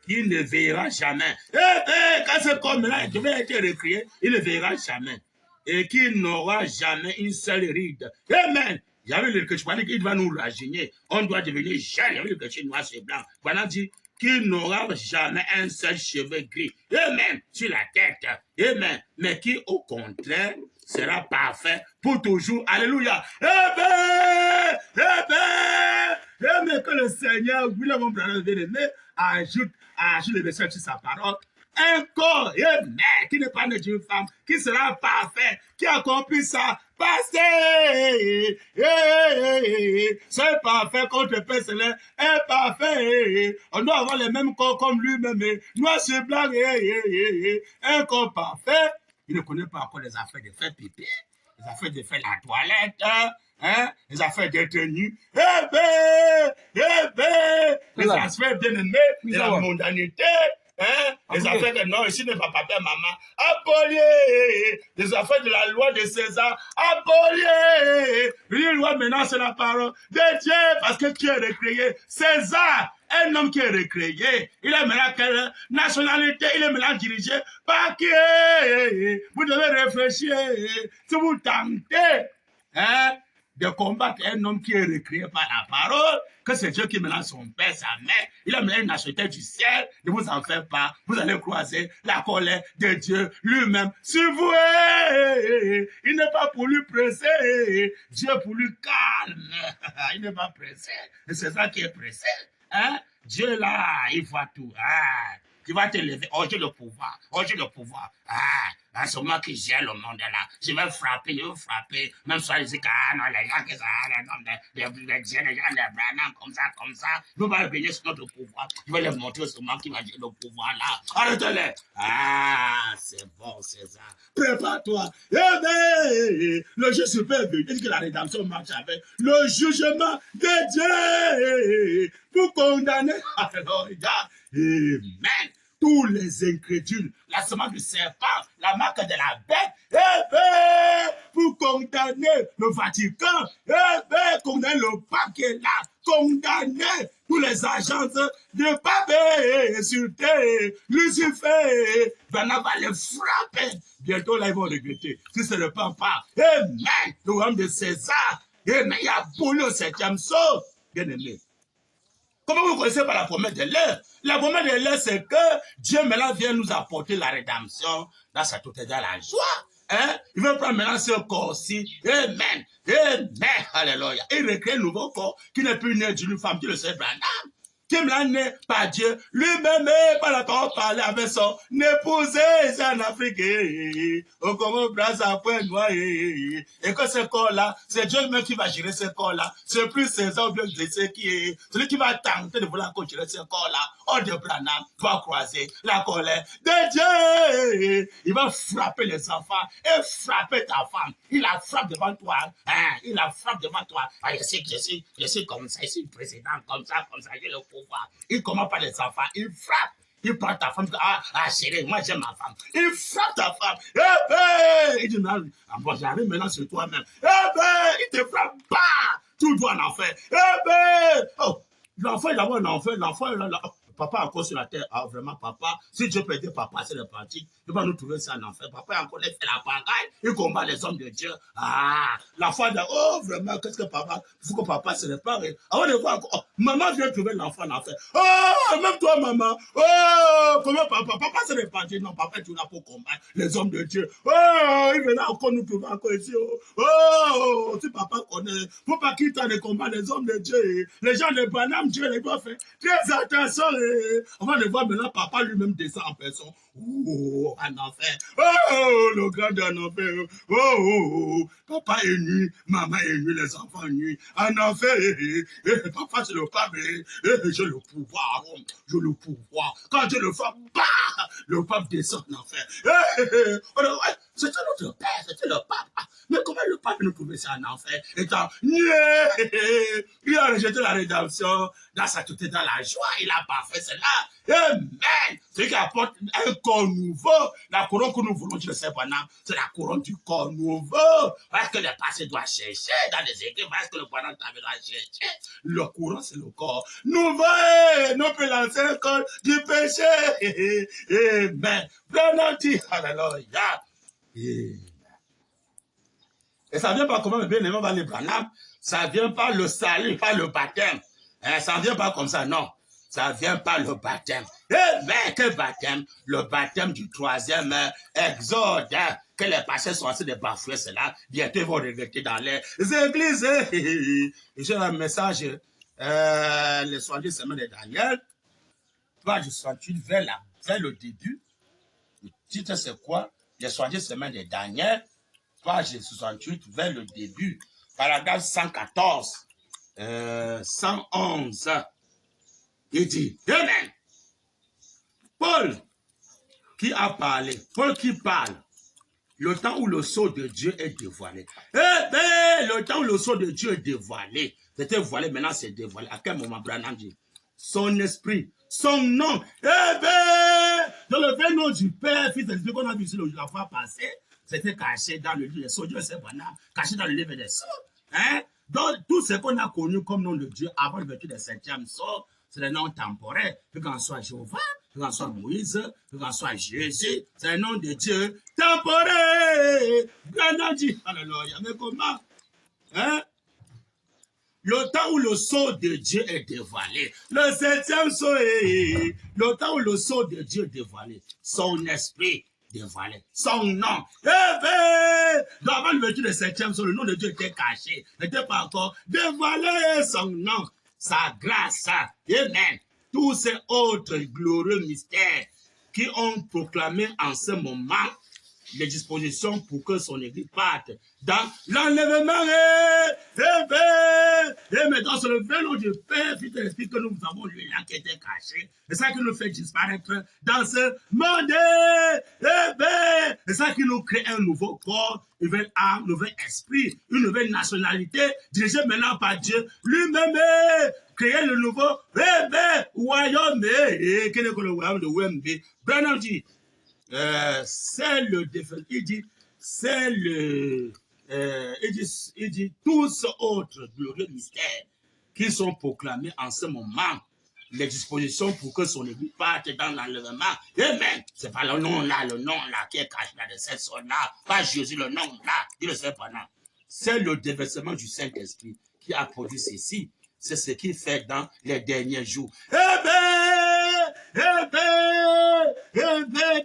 qui ne veillera jamais. Quand ce corps-là devait être recréé, il ne veillera jamais. Et qui n'aura jamais une seule ride. Amen. J'avais lu que je parlais qu'il va nous rajeunir. On doit devenir jeune. J'avais lu que je noir sur blanc. Branham dit, qui n'aura jamais un seul cheveu gris, amen, sur la tête, amen, mais qui au contraire sera parfait pour toujours, alléluia, amen, que le Seigneur, William Branham bien-aimé, ajoute les messages sur sa parole, un corps, amen, qui n'est pas né d'une femme, qui sera parfait, qui accomplit sa pasteur, c'est parfait, contre Père Céleste est parfait. On doit avoir les mêmes corps comme lui-même, noir sur blanc, un corps parfait. Il ne connaît pas encore les affaires de faire pipi, les affaires de faire la toilette, les affaires d'être nu. Les affaires bien aimées de la mondanité. Les affaires de non, ici n'est pas papa et maman. Abolier les affaires de la loi de César. Abolier. La loi maintenant c'est la parole de Dieu parce que qui est recréé? César, un homme qui est recréé. Il est maintenant quelle nationalité? Il est maintenant dirigé par qui? Vous devez réfléchir. Si vous tentez, de combattre un homme qui est recréé par la parole, que c'est Dieu qui mélange son père, sa mère, il a mené une nationalité du ciel, ne vous en faites pas, vous allez croiser la colère de Dieu lui-même sur vous. Il n'est pas pour lui presser, Dieu pour lui calme, il n'est pas pressé, et c'est ça qui est pressé. Dieu là, il voit tout. Tu vas te lever, oh j'ai le pouvoir, c'est moi qui gère le monde là, je vais frapper, même si les gens qui sont les gens comme ça, ils vont venir sur notre pouvoir, je vais leur montrer c'est moi qui va gérer le pouvoir là, arrête-les. C'est bon, César, prépare-toi, le jeu super venu, est-ce que la rédemption marche avec le jugement de Dieu, pour condamner, alors regarde, amen. Tous les incrédules, la semence du serpent, la marque de la bête, pour condamner le Vatican, condamner le pape qui est là, condamner tous les agences de pape sur terre, Lucifer, va les frapper. Bientôt là, ils vont regretter. Si ce n'est pas, amen, le royaume de César, amen, il y a boulé au 7e saut, bien aimé. Comment vous connaissez par la promesse de l'air? La promesse de l'air, c'est que Dieu maintenant vient nous apporter la rédemption dans sa totalité, dans la joie. Il veut prendre maintenant ce corps-ci. Amen. Alléluia. Il recrée un nouveau corps qui n'est plus né d'une femme, qui le sait, Branham. Qui est né par Dieu, lui-même, par la parole, parler avec son épousé, c'est en Afrique, au Congo, Brazza, Point Noir, et que ce corps-là, c'est Dieu même qui va gérer ce corps-là, c'est plus César, bien de ce qui est, celui qui va tenter de vouloir gérer ce corps-là, hors de Branham, va croiser la colère de Dieu, il va frapper les enfants, et frapper ta femme, il la frappe devant toi, il la frappe devant toi, je suis comme ça, je suis président, comme ça, j'ai le pouvoir. Il commence par les enfants, il frappe. Il prend ta femme, chérie, moi j'aime ma femme. Il frappe ta femme. Il dit, non, bon, j'arrive maintenant sur toi-même. Il te frappe, tout doit en enfer. Oh, l'enfant, il a un enfer, l'enfant, papa encore sur la terre. Vraiment, papa, si Dieu peut aider papa, c'est le pratique. Il va nous trouver ça en enfer. Papa encore fait la bagaille, il combat les hommes de Dieu. L'enfant dit, oh, vraiment, qu'est-ce que papa, il faut que papa se répare. Avant de voir encore, maman vient trouver l'enfant en enfer. Oh, même toi, maman. Oh, comment papa se répare. Non, papa, tu es là pour combattre les hommes de Dieu. Oh, il vient encore nous trouver encore ici. Oh, si papa connaît, faut pas qu'il t'en combat les hommes de Dieu. Les gens de Branham, Dieu les doit faire très attention. Avant de voir maintenant, papa lui-même descend en personne. Oh, en enfer. Oh, le grand en enfer. Oh, papa est nu, maman est nue, les enfants nus. En enfer. Papa, c'est le pape. J'ai le pouvoir. J'ai le pouvoir. Quand Dieu le frappe, le pape descend en enfer. C'était notre père, c'était le pape. Mais comment le pape nous trouvait ça en enfer? Étant, il a rejeté la rédemption dans sa totalité, dans la joie, il a pas fait cela. Amen. C'est qui apporte un corps nouveau. La couronne que nous voulons, je ne sais pas, c'est la couronne du corps nouveau. Parce que le passé doit chercher dans les églises, parce que le pendant doit chercher. Le courant, c'est le corps nouveau. Non plus l'ancien corps du péché. Amen. Prenons-y. Alléluia. Et ça vient pas comment, bien aimé, on va les Branham. Ça vient pas le salut, pas le baptême. Ça vient pas comme ça, non. Ça vient pas le baptême. Mais quel baptême? Le baptême du 3e exode. Que les pasteurs sont assez de bafouer cela. Bientôt, ils vont regretter dans les églises. J'ai un message, les 70 semaines de Daniel. Page 68, vers le début. Le titre, c'est quoi? Les 70 semaines de Daniel. page 68, vers le début, paragraphe 114, 111, il dit, Amen. Paul qui a parlé, Paul qui parle, le temps où le sceau de Dieu est dévoilé. Eh bien, le temps où le sceau de Dieu est dévoilé, c'était voilé, maintenant c'est dévoilé. À quel moment Branham dit? Son esprit, son nom. Eh bien, dans le vrai nom du Père, Fils et Esprit qu'on a vu sur la fois passée, c'était caché dans le livre des sceaux. Dieu c'est Branham, caché dans le livre des sceaux. Hein? Donc, tout ce qu'on a connu comme nom de Dieu avant le vertu des septième sceaux, c'est le nom temporaire. Que qu'en soit Jéhovah, que qu'en soit Moïse, que qu'en soit Jésus, c'est le nom de Dieu temporaire. Branham dit, alléluia, mais comment? Hein? Le temps où le sceau de Dieu est dévoilé, le septième sceau est, le temps où le sceau de Dieu est dévoilé, son esprit dévoilé, son nom. Eh bien, avant le vertu du septième sceau, le nom de Dieu était caché, n'était pas encore dévoilé, son nom, sa grâce, amen. Tous ces autres glorieux mystères qui ont proclamé en ce moment les dispositions pour que son église parte dans l'enlèvement. Et maintenant, c'est le vrai nom du Père, Fils et Esprit que nous avons lui là qui était caché. C'est ça qui nous fait disparaître dans ce monde. C'est ça qui nous crée un nouveau corps, une nouvelle âme, un nouvel esprit, une nouvelle nationalité, dirigée maintenant par Dieu lui-même. Créer le nouveau royaume. Quel est le royaume de Wembe? Branham dit, c'est le défenseur. Il dit, c'est le. Il dit, tous autres glorieux mystères qui sont proclamés en ce moment, les dispositions pour que son église parte dans l'enlèvement. Amen. C'est pas le nom là qui est caché là de cette zone-là. Pas Jésus, le nom là. Il le sait pas là. C'est le déversement du Saint-Esprit qui a produit ceci. C'est ce qu'il fait dans les derniers jours.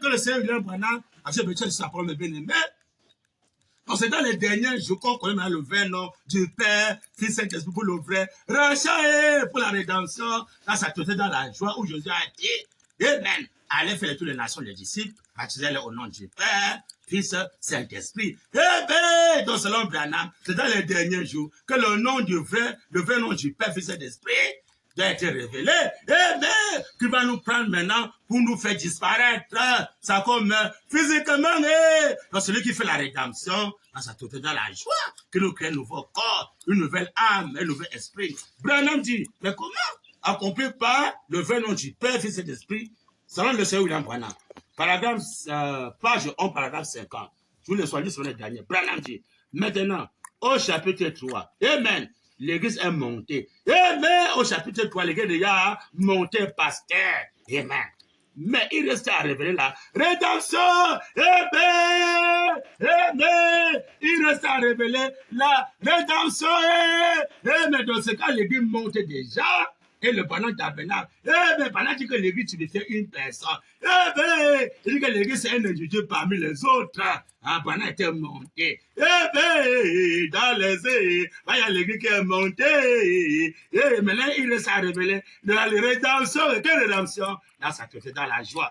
Que le Seigneur William Branham a fait sa parole bien-aimée. Donc c'est dans les derniers jours qu'on connaît le vrai nom du Père, Fils et Saint-Esprit pour le vrai rachat pour la rédemption. Là, ça te fait dans la joie où Jésus a dit, Amen. Allez faire toutes les nations, les disciples, baptisez-les au nom du Père, Fils, Saint-Esprit. Donc selon Branham, c'est dans les derniers jours que le nom du le vrai nom du Père, Fils et Saint-Esprit doit être révélé. Qui va nous prendre maintenant pour nous faire disparaître. Ça comme physiquement. Donc celui qui fait la rédemption, dans sa totalité, dans la joie, qui nous crée un nouveau corps, une nouvelle âme, un nouvel esprit. Branham dit, mais comment? Accompli par le vrai nom du Père, Fils et Esprit, selon le Seigneur William Branham. Paragraphe, page 11, paragraphe 50. Je vous le sois dit sur le dernier. Branham dit, maintenant, au chapitre 3, Amen. L'église est montée. Amen. Au chapitre 3, l'église est déjà montée pasteur. Amen. Mais il reste à révéler la rédemption. Amen. Amen. Il reste à révéler la rédemption. Amen. Dans ce cas, l'église monte déjà. Et le pendant tabernacle, pendant que l'église signifie une personne, il dit que l'église c'est un individu parmi les autres, pendant était monté, dans les il y a l'église qui est montée, et maintenant il reste à révéler de la rédemption, quelle rédemption? Là, ça te fait dans la joie,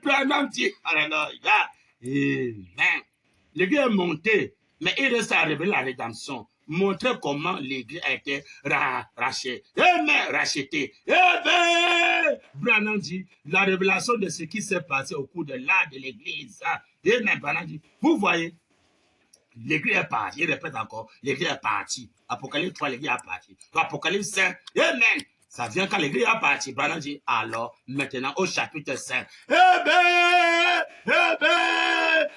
Branham dit, alléluia, amen. L'église est montée, mais il reste à révéler la rédemption. Montrer comment l'église a été rachetée. Rachetée. Branham dit, la révélation de ce qui s'est passé au cours de l'art de l'église. Branham dit, vous voyez, l'église est partie. Il répète encore, l'église est partie. Apocalypse 3, l'église est partie. Apocalypse 5, amen. Ça vient quand l'église est partie. Branham dit, alors, maintenant, au chapitre 5.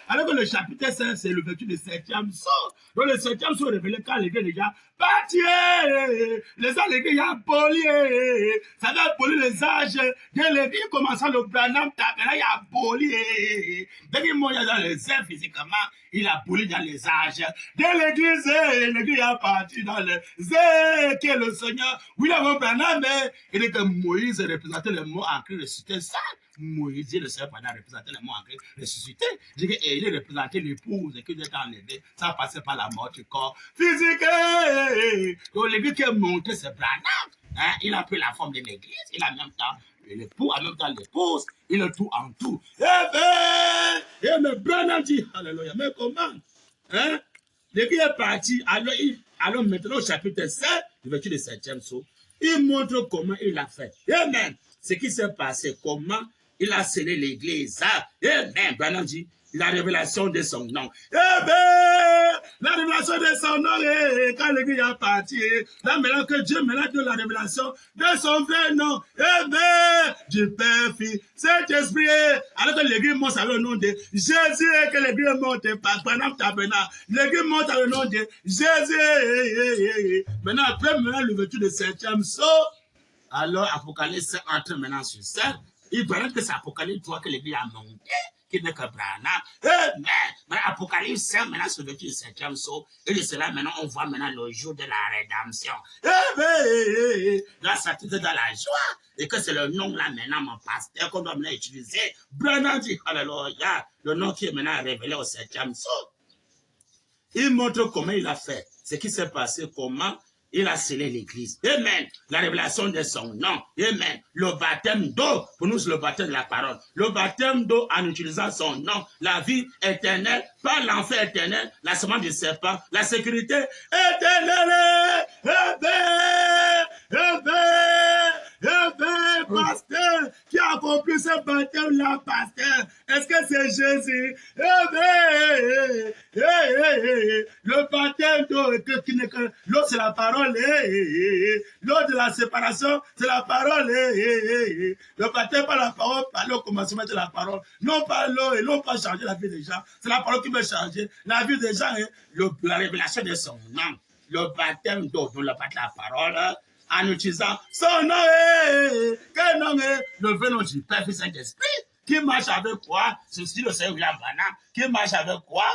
Alors que le chapitre 5, c'est le vertu du 7e sceau. Donc le 7e sceau révélé quand l'église est déjà partie. Les âges, l'église a poli. Ça va polir les âges. Dès l'église commençant le Branham, il a poli. Dès qu'il est dans les airs physiquement, il a poli dans les âges. Dès l'église a parti dans les airs, qui est le Seigneur. William Branham, il dit que Moïse représentait le mot en Christ ressuscité. Ça, Moïse, le Seigneur pendant représentait le mot en Christ ressuscité. Il dit qu'il représentait l'épouse qui était enlevée. Ça passait par la mort du corps physique. Donc l'église qui est montée, c'est Branham. Il a pris la forme de l'église. Il a en même temps l'époux, en même temps l'épouse. Il est tout en tout. Mais Branham dit, alléluia, mais comment? Hein? L'église est partie, alors maintenant au chapitre 7, verset du 7e saut, il montre comment il a fait. Amen. Ce qui s'est passé, comment il a scellé l'église. Amen. Branham dit, la révélation de son nom. Amen. La révélation de son nom, quand l'église est partie, là maintenant que Dieu maintenant donne la révélation de son vrai nom. Amen. Du Père, Fils, Saint-Esprit. Alors que l'église monte avec le nom de Jésus, et que l'église monte par Branham Tabernacle. L'église monte avec le nom de Jésus. Maintenant, après l'ouverture de 7e saut, alors Apocalypse entre maintenant sur scène. Il paraît que c'est Apocalypse 3 que l'église a monté, qui n'est que Branham. Mais Apocalypse 5, maintenant, c'est le 7e saut. Et de cela, maintenant, on voit maintenant le jour de la rédemption. Là, ça était dans la joie. Et que c'est le nom là, maintenant, mon pasteur, qu'on doit maintenant utiliser. Branham dit, alléluia, le nom qui est maintenant révélé au 7e saut. Il montre comment il a fait, ce qui s'est passé, comment il a scellé l'église. Amen. La révélation de son nom. Amen. Le baptême d'eau. Pour nous, c'est le baptême de la parole. Le baptême d'eau en utilisant son nom. La vie éternelle. Pas l'enfer éternel. La semence du serpent. La sécurité éternelle. Pasteur, qui a accompli ce baptême-là, pasteur? Est-ce que c'est Jésus? Le baptême d'eau, l'eau c'est la parole. L'eau de la séparation, c'est la parole. Le baptême par la parole, par l'eau, commencement de la parole. Non pas l'eau, et l'eau pas changer la vie des gens. C'est la parole qui veut changer la vie des gens. La révélation de son nom. Le baptême d'eau, le baptême de la parole. En utilisant son nom, quel nom est le vrai nom du Père, Fils, Saint-Esprit, qui marche avec quoi? Ceci, le Seigneur William Branham, qui marche avec quoi?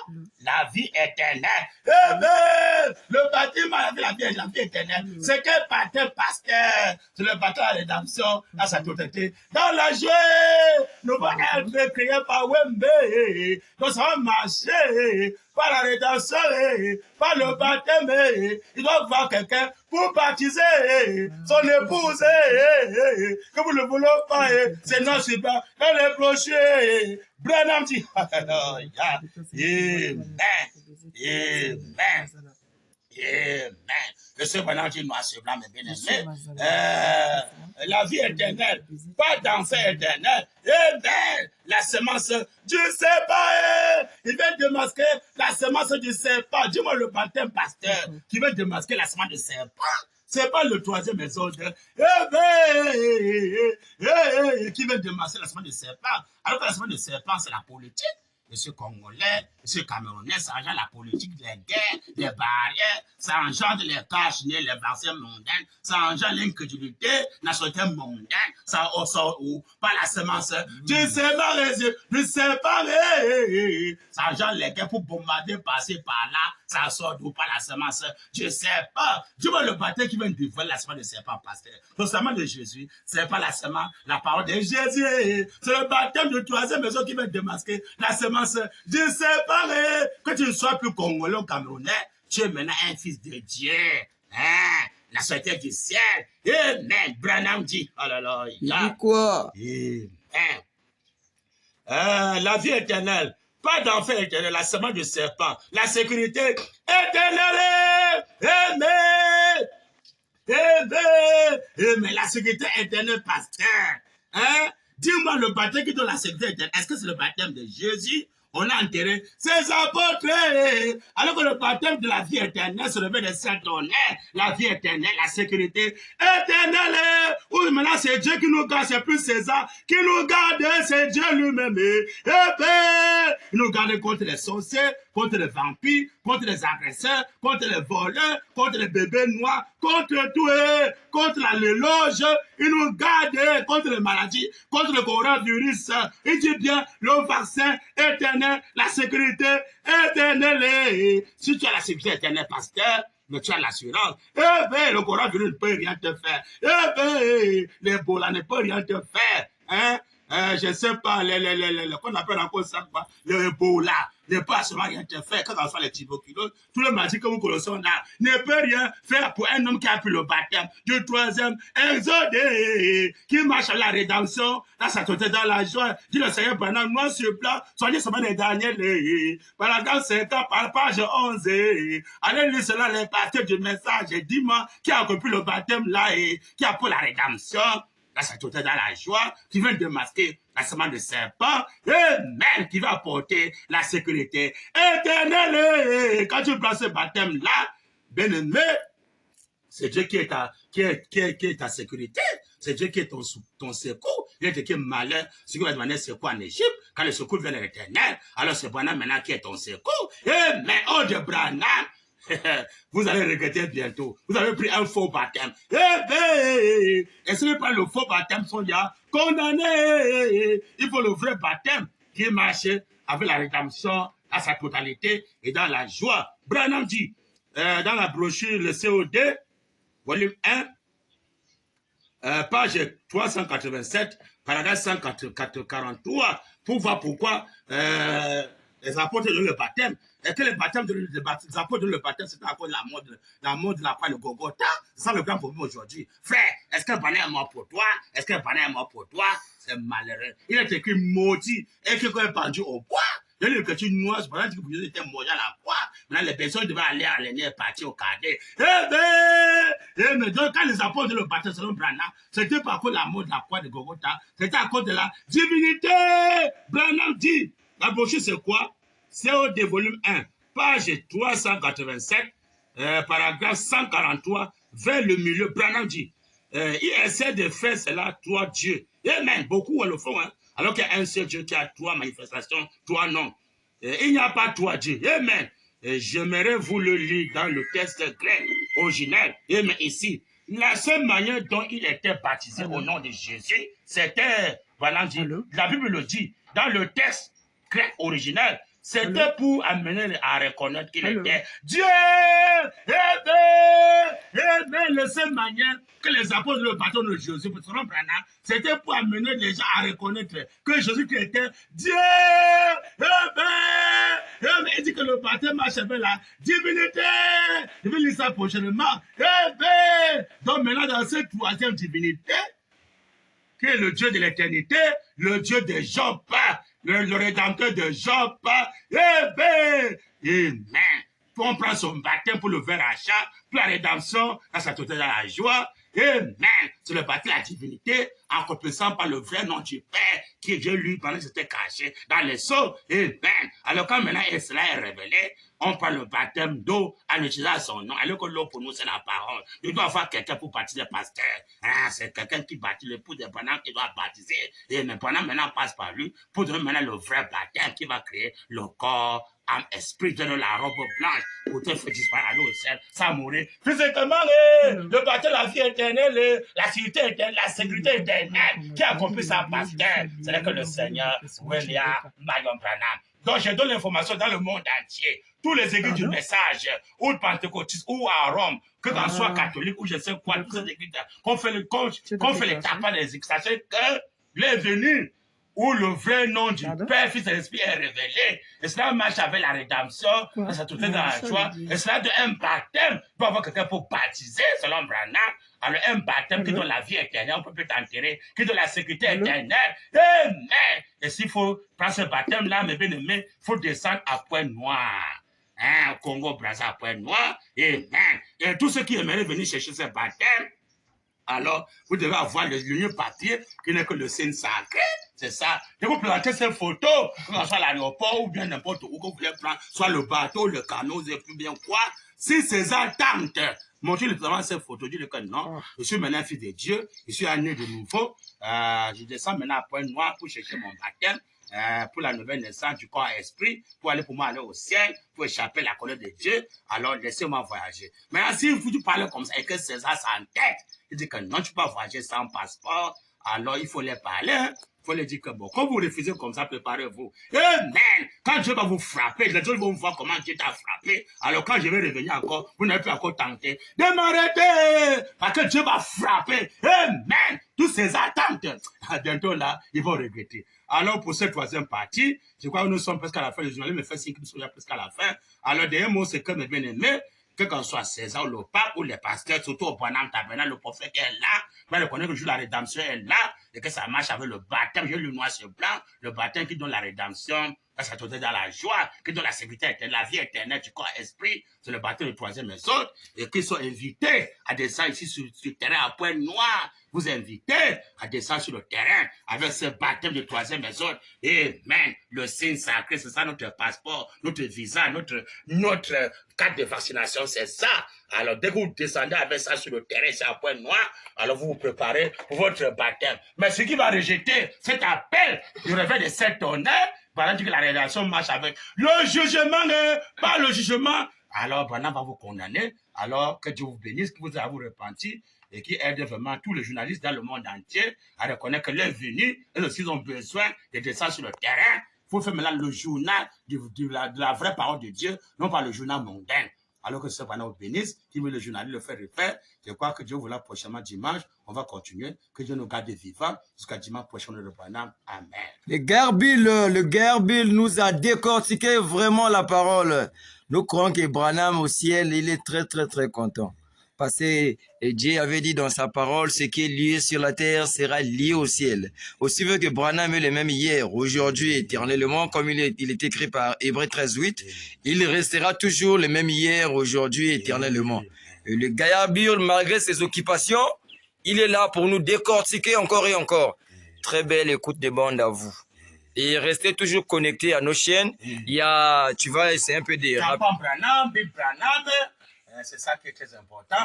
La vie éternelle. Amen. Le baptême avec la vie éternelle. C'est quel baptême, pasteur? C'est le baptême de la rédemption, dans sa totalité. Dans la joie, nous allons être créés par Wembe. Nous allons marcher par la rédemption, par le baptême. Il doit voir quelqu'un pour baptiser son épouse, que vous ne voulez pas, c'est non super, dans les brochures. Branham dit, Amen, Amen, Amen. Le Seigneur Branham dit, noir sur blanc, mais bien aimé, la vie éternelle, pas d'enfer éternel. Amen. La semence du serpent, il va démasquer la semence du serpent. Dis-moi le baptême, pasteur, qui veut démasquer la semence du serpent. C'est pas le troisième exode. Qui veut démasquer la semence du serpent. Alors que la semence du serpent, c'est la politique. Monsieur Congolais, monsieur Camerounais, ça engendre la politique, les guerres, les barrières, ça engendre les caches, les vaccins mondains, ça engendre l'incrédulité, la société mondaine, ça ou pas la semence. Tu sais pas, ça engendre les guerres pour bombarder, passer par là, ça sort d'où pas la semence. Je sais pas. Tu vois le baptême qui vient de dévoiler la semence de serpent, pasteur. Le serment de Jésus, c'est pas la semence, la parole de Jésus. C'est le baptême de troisième maison qui vient démasquer la semence. Dieu séparé, que tu ne sois plus congolais ou camerounais, tu es maintenant un fils de Dieu. Hein? La société du ciel. Amen. Branham dit, oh là là. Il dit quoi? Amen. La vie éternelle. Pas d'enfer éternel, la semence du serpent. La sécurité éternelle. Amen. Amen. La sécurité éternelle, pasteur. Hein? Dis-moi le baptême qui donne la sécurité éternelle. Est-ce que c'est le baptême de Jésus? On a enterré ses apôtres. Alors que le baptême de la vie éternelle se révèle de Saint-Honneur, la vie éternelle, la sécurité éternelle. Ou maintenant c'est Dieu qui nous garde, c'est plus César qui nous garde, c'est Dieu lui-même. Il nous garde contre les sorciers, contre les vampires, contre les agresseurs, contre les voleurs, contre les bébés noirs, contre tout, contre l'éloge. Il nous garde contre les maladies, contre le coronavirus. Il dit bien le vaccin éternel, la sécurité éternelle. Si tu as la sécurité éternelle, pasteur, mais tu as l'assurance. Le coronavirus ne peut rien te faire. L'Ebola ne peut rien te faire. Hein? Je ne sais pas, qu'on appelle encore ça, le Ebola. ne peut absolument rien te faire, quand on soit les tuberculoses, tout le magie que vous connaissez là, ne peut rien faire pour un homme qui a pris le baptême du troisième exode, qui marche à la rédemption, dans sa totalité, dans la joie, dit le Seigneur pendant noir sur blanc, soyez seulement les derniers, paragraphe 50, par page 11, allez lire cela, les parties du message, dis-moi, qui a accompli le baptême là, et qui a pris la rédemption, dans sa totalité, dans la joie, qui vient démasquer la semence de serpent, Amen, qui va apporter la sécurité éternelle. Quand tu prends ce baptême-là, bien-aimé, c'est Dieu qui est ta sécurité. C'est Dieu qui est ton secours. Il est qui est malheur. Ce qui va demander secours en Égypte. Quand le secours vient de l'Éternel, alors c'est Branham maintenant qui est ton secours. Mais oh de Branham, vous allez regretter bientôt. Vous avez pris un faux baptême. Et ce n'est pas le faux baptême, sont déjà condamnés. Il faut le vrai baptême qui marche avec la rédemption à sa totalité et dans la joie. Branham dit, dans la brochure, le COD, volume 1, page 387, paragraphe 143, pour voir pourquoi les apôtres donnent le baptême. Et que les apôtres donnent le baptême, c'est encore la mode de la croix de Golgotha. C'est ça le grand problème aujourd'hui. Frère, est-ce qu'un banner est mort pour toi? Est-ce qu'un banner est mort pour toi? C'est malheureux. Il est écrit maudit et qu'il est pendu au bois. Il y a une écriture noire, pendant que vous étiez mort à la croix. Maintenant, les personnes devaient aller à l'aîné et partir au cadet. Mais donc, quand les apôtres le baptême selon Branham, c'était pas à cause de la mort de la croix de Golgotha, c'était à cause de la divinité. Branham dit, la brochure c'est quoi? COD volume 1, page 387, paragraphe 143, vers le milieu. Branham dit, il essaie de faire cela, toi Dieu. Amen, beaucoup le font, hein. Alors qu'il y a un seul Dieu qui a trois manifestations, trois noms. Il n'y a pas trois dieux. Amen. J'aimerais vous le lire dans le texte grec original. Amen. Ici, la seule manière dont il était baptisé au nom de Jésus, c'était, voilà, la Bible le dit, dans le texte grec original, c'était pour amener à reconnaître qu'il était Dieu. Amen. La seule manière que les apôtres le baptême de Jésus, c'était pour amener les gens à reconnaître que Jésus était Dieu. Amen. Il dit que le baptême marche avec la divinité. Je vais lire ça prochainement. Amen. Donc maintenant, dans cette troisième divinité, qui est le Dieu de l'éternité, le Dieu de Job, le rédempteur de Job, Amen. On prend son baptême pour le ver achat, pour la rédemption, dans sa totalité, dans la joie. Amen. C'est le baptême de la divinité, en compensant par le vrai nom du Père, qui est Dieu lui, pendant que c'était caché dans les seaux. Amen. Alors quand maintenant cela est révélé, on prend le baptême d'eau en utilisant son nom. Alors que l'eau pour nous, c'est la parole. Il doit avoir quelqu'un pour baptiser le pasteur. C'est quelqu'un qui baptise l'époux de Branham qui doit baptiser. Et Branham maintenant passe par lui pour donner maintenant le vrai baptême qui va créer le corps, âme, esprit, donne la robe blanche pour te faire disparaître à l'eau au ciel sans mourir. Physiquement, le baptême, la vie éternelle, la sécurité éternelle, la sécurité éternelle qui a accompli sa pasteur. C'est que le Seigneur William Marion Branham. Donc, je donne l'information dans le monde entier. Tous les églises du message, ou de Pentecôtiste, ou à Rome, que qu'on soit catholique, ou je sais quoi, toutes ces églises, qu'on fait les tapas des églises, sachez que les venus, où le vrai nom du Père, Fils et Esprit est révélé, et cela marche avec la rédemption, et ça tout est dans la joie, et cela de un baptême, il peut avoir quelqu'un pour baptiser, selon Branham, alors un baptême qui donne la vie éternelle, on peut plus t'enterrer, qui donne la sécurité éternelle, amen. Et s'il faut prendre ce baptême-là, mes bien-aimés, il faut descendre à Pointe-Noire. Au Congo, Brazza, à Pointe-Noire, amen. Et tous ceux qui aimeraient venir chercher ce baptême, alors vous devez avoir le papier qui n'est que le signe sacré, c'est ça. Et vous présentez ces photos, que ce soit à l'aéroport ou bien n'importe où que vous voulez prendre, soit le bateau, le canot, et plus bien quoi. Si ces attentes, montrez-le devant ces photos, dites que non, je suis maintenant fils de Dieu, je suis né de nouveau, je descends maintenant à Pointe-Noire pour chercher mon baptême. Pour la nouvelle naissance du corps et esprit, pour moi aller au ciel, pour échapper à la colère de Dieu, alors laissez-moi voyager. Mais si vous parlez comme ça et que César s'entête, il dit que non, tu peux pas voyager sans passeport, alors il faut les parler. Hein. Il faut leur dire que bon, quand vous refusez comme ça, préparez-vous. Amen. Quand Dieu va vous frapper, les autres vont voir comment Dieu t'a frappé. Alors quand je vais revenir encore, vous n'avez plus encore tenté de m'arrêter. Parce que Dieu va frapper. Amen. Toutes ces attentes, bientôt là, ils vont regretter. Alors pour cette troisième partie, je crois que nous sommes presque à la fin. Le journaliste me fait signe que nous sommes presque à la fin. Alors dernier mot, c'est que mes bien-aimés, que qu'on soit César, le pape ou les pasteurs, surtout au Bonham Tabernacle, le prophète est là, mais reconnaît que le jour de la rédemption est là, et que ça marche avec le baptême, j'ai le noir sur blanc, le baptême qui donne la rédemption, ça te donne dans la joie, qui donne la sécurité éternelle, la vie éternelle du corps esprit, c'est le baptême de troisième méthode, et qu'ils sont invités à descendre ici sur le terrain à Point Noir, vous invitez à descendre sur le terrain avec ce baptême de troisième méthode. Amen. Le signe sacré, c'est ça notre passeport, notre visa, notre carte de vaccination, c'est ça. Alors, dès que vous descendez avec ça sur le terrain, c'est à Point Noir, alors vous vous préparez pour votre baptême. Mais ce qui va rejeter cet appel du réveil de cet honneur, voilà que la rédaction marche avec le jugement, pas le jugement. Alors, Branham va vous condamner. Alors, que Dieu vous bénisse, que vous allez vous repentir et qui aide vraiment tous les journalistes dans le monde entier à reconnaître que leur venue, eux aussi ont besoin de descendre sur le terrain. Il faut faire maintenant le journal de la vraie parole de Dieu, non pas le journal mondain. Alors que ce Branham vous bénisse, qui veut le journaliste le faire refaire. Je crois que Dieu vous l'a prochainement dimanche. On va continuer. Que Dieu nous garde vivants jusqu'à dimanche prochain de Branham. Amen. Le Gerbil nous a décortiqué vraiment la parole. Nous croyons que Branham au ciel, il est très, très, très content. Parce que Dieu avait dit dans sa parole, ce qui est lié sur la terre sera lié au ciel. Aussi veut que Branham est le même hier, aujourd'hui, éternellement, comme il est écrit par Hébreux 13:8, il restera toujours le même hier, aujourd'hui, éternellement. Et le Gerbil, malgré ses occupations, il est là pour nous décortiquer encore et encore. Très belle écoute de bande à vous. Et restez toujours connectés à nos chaînes. Il y a, tu vas essayer un peu de... Branham, Bill Branham, c'est ça qui est très important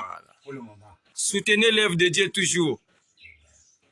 pour le moment. Soutenez l'œuvre de Dieu toujours.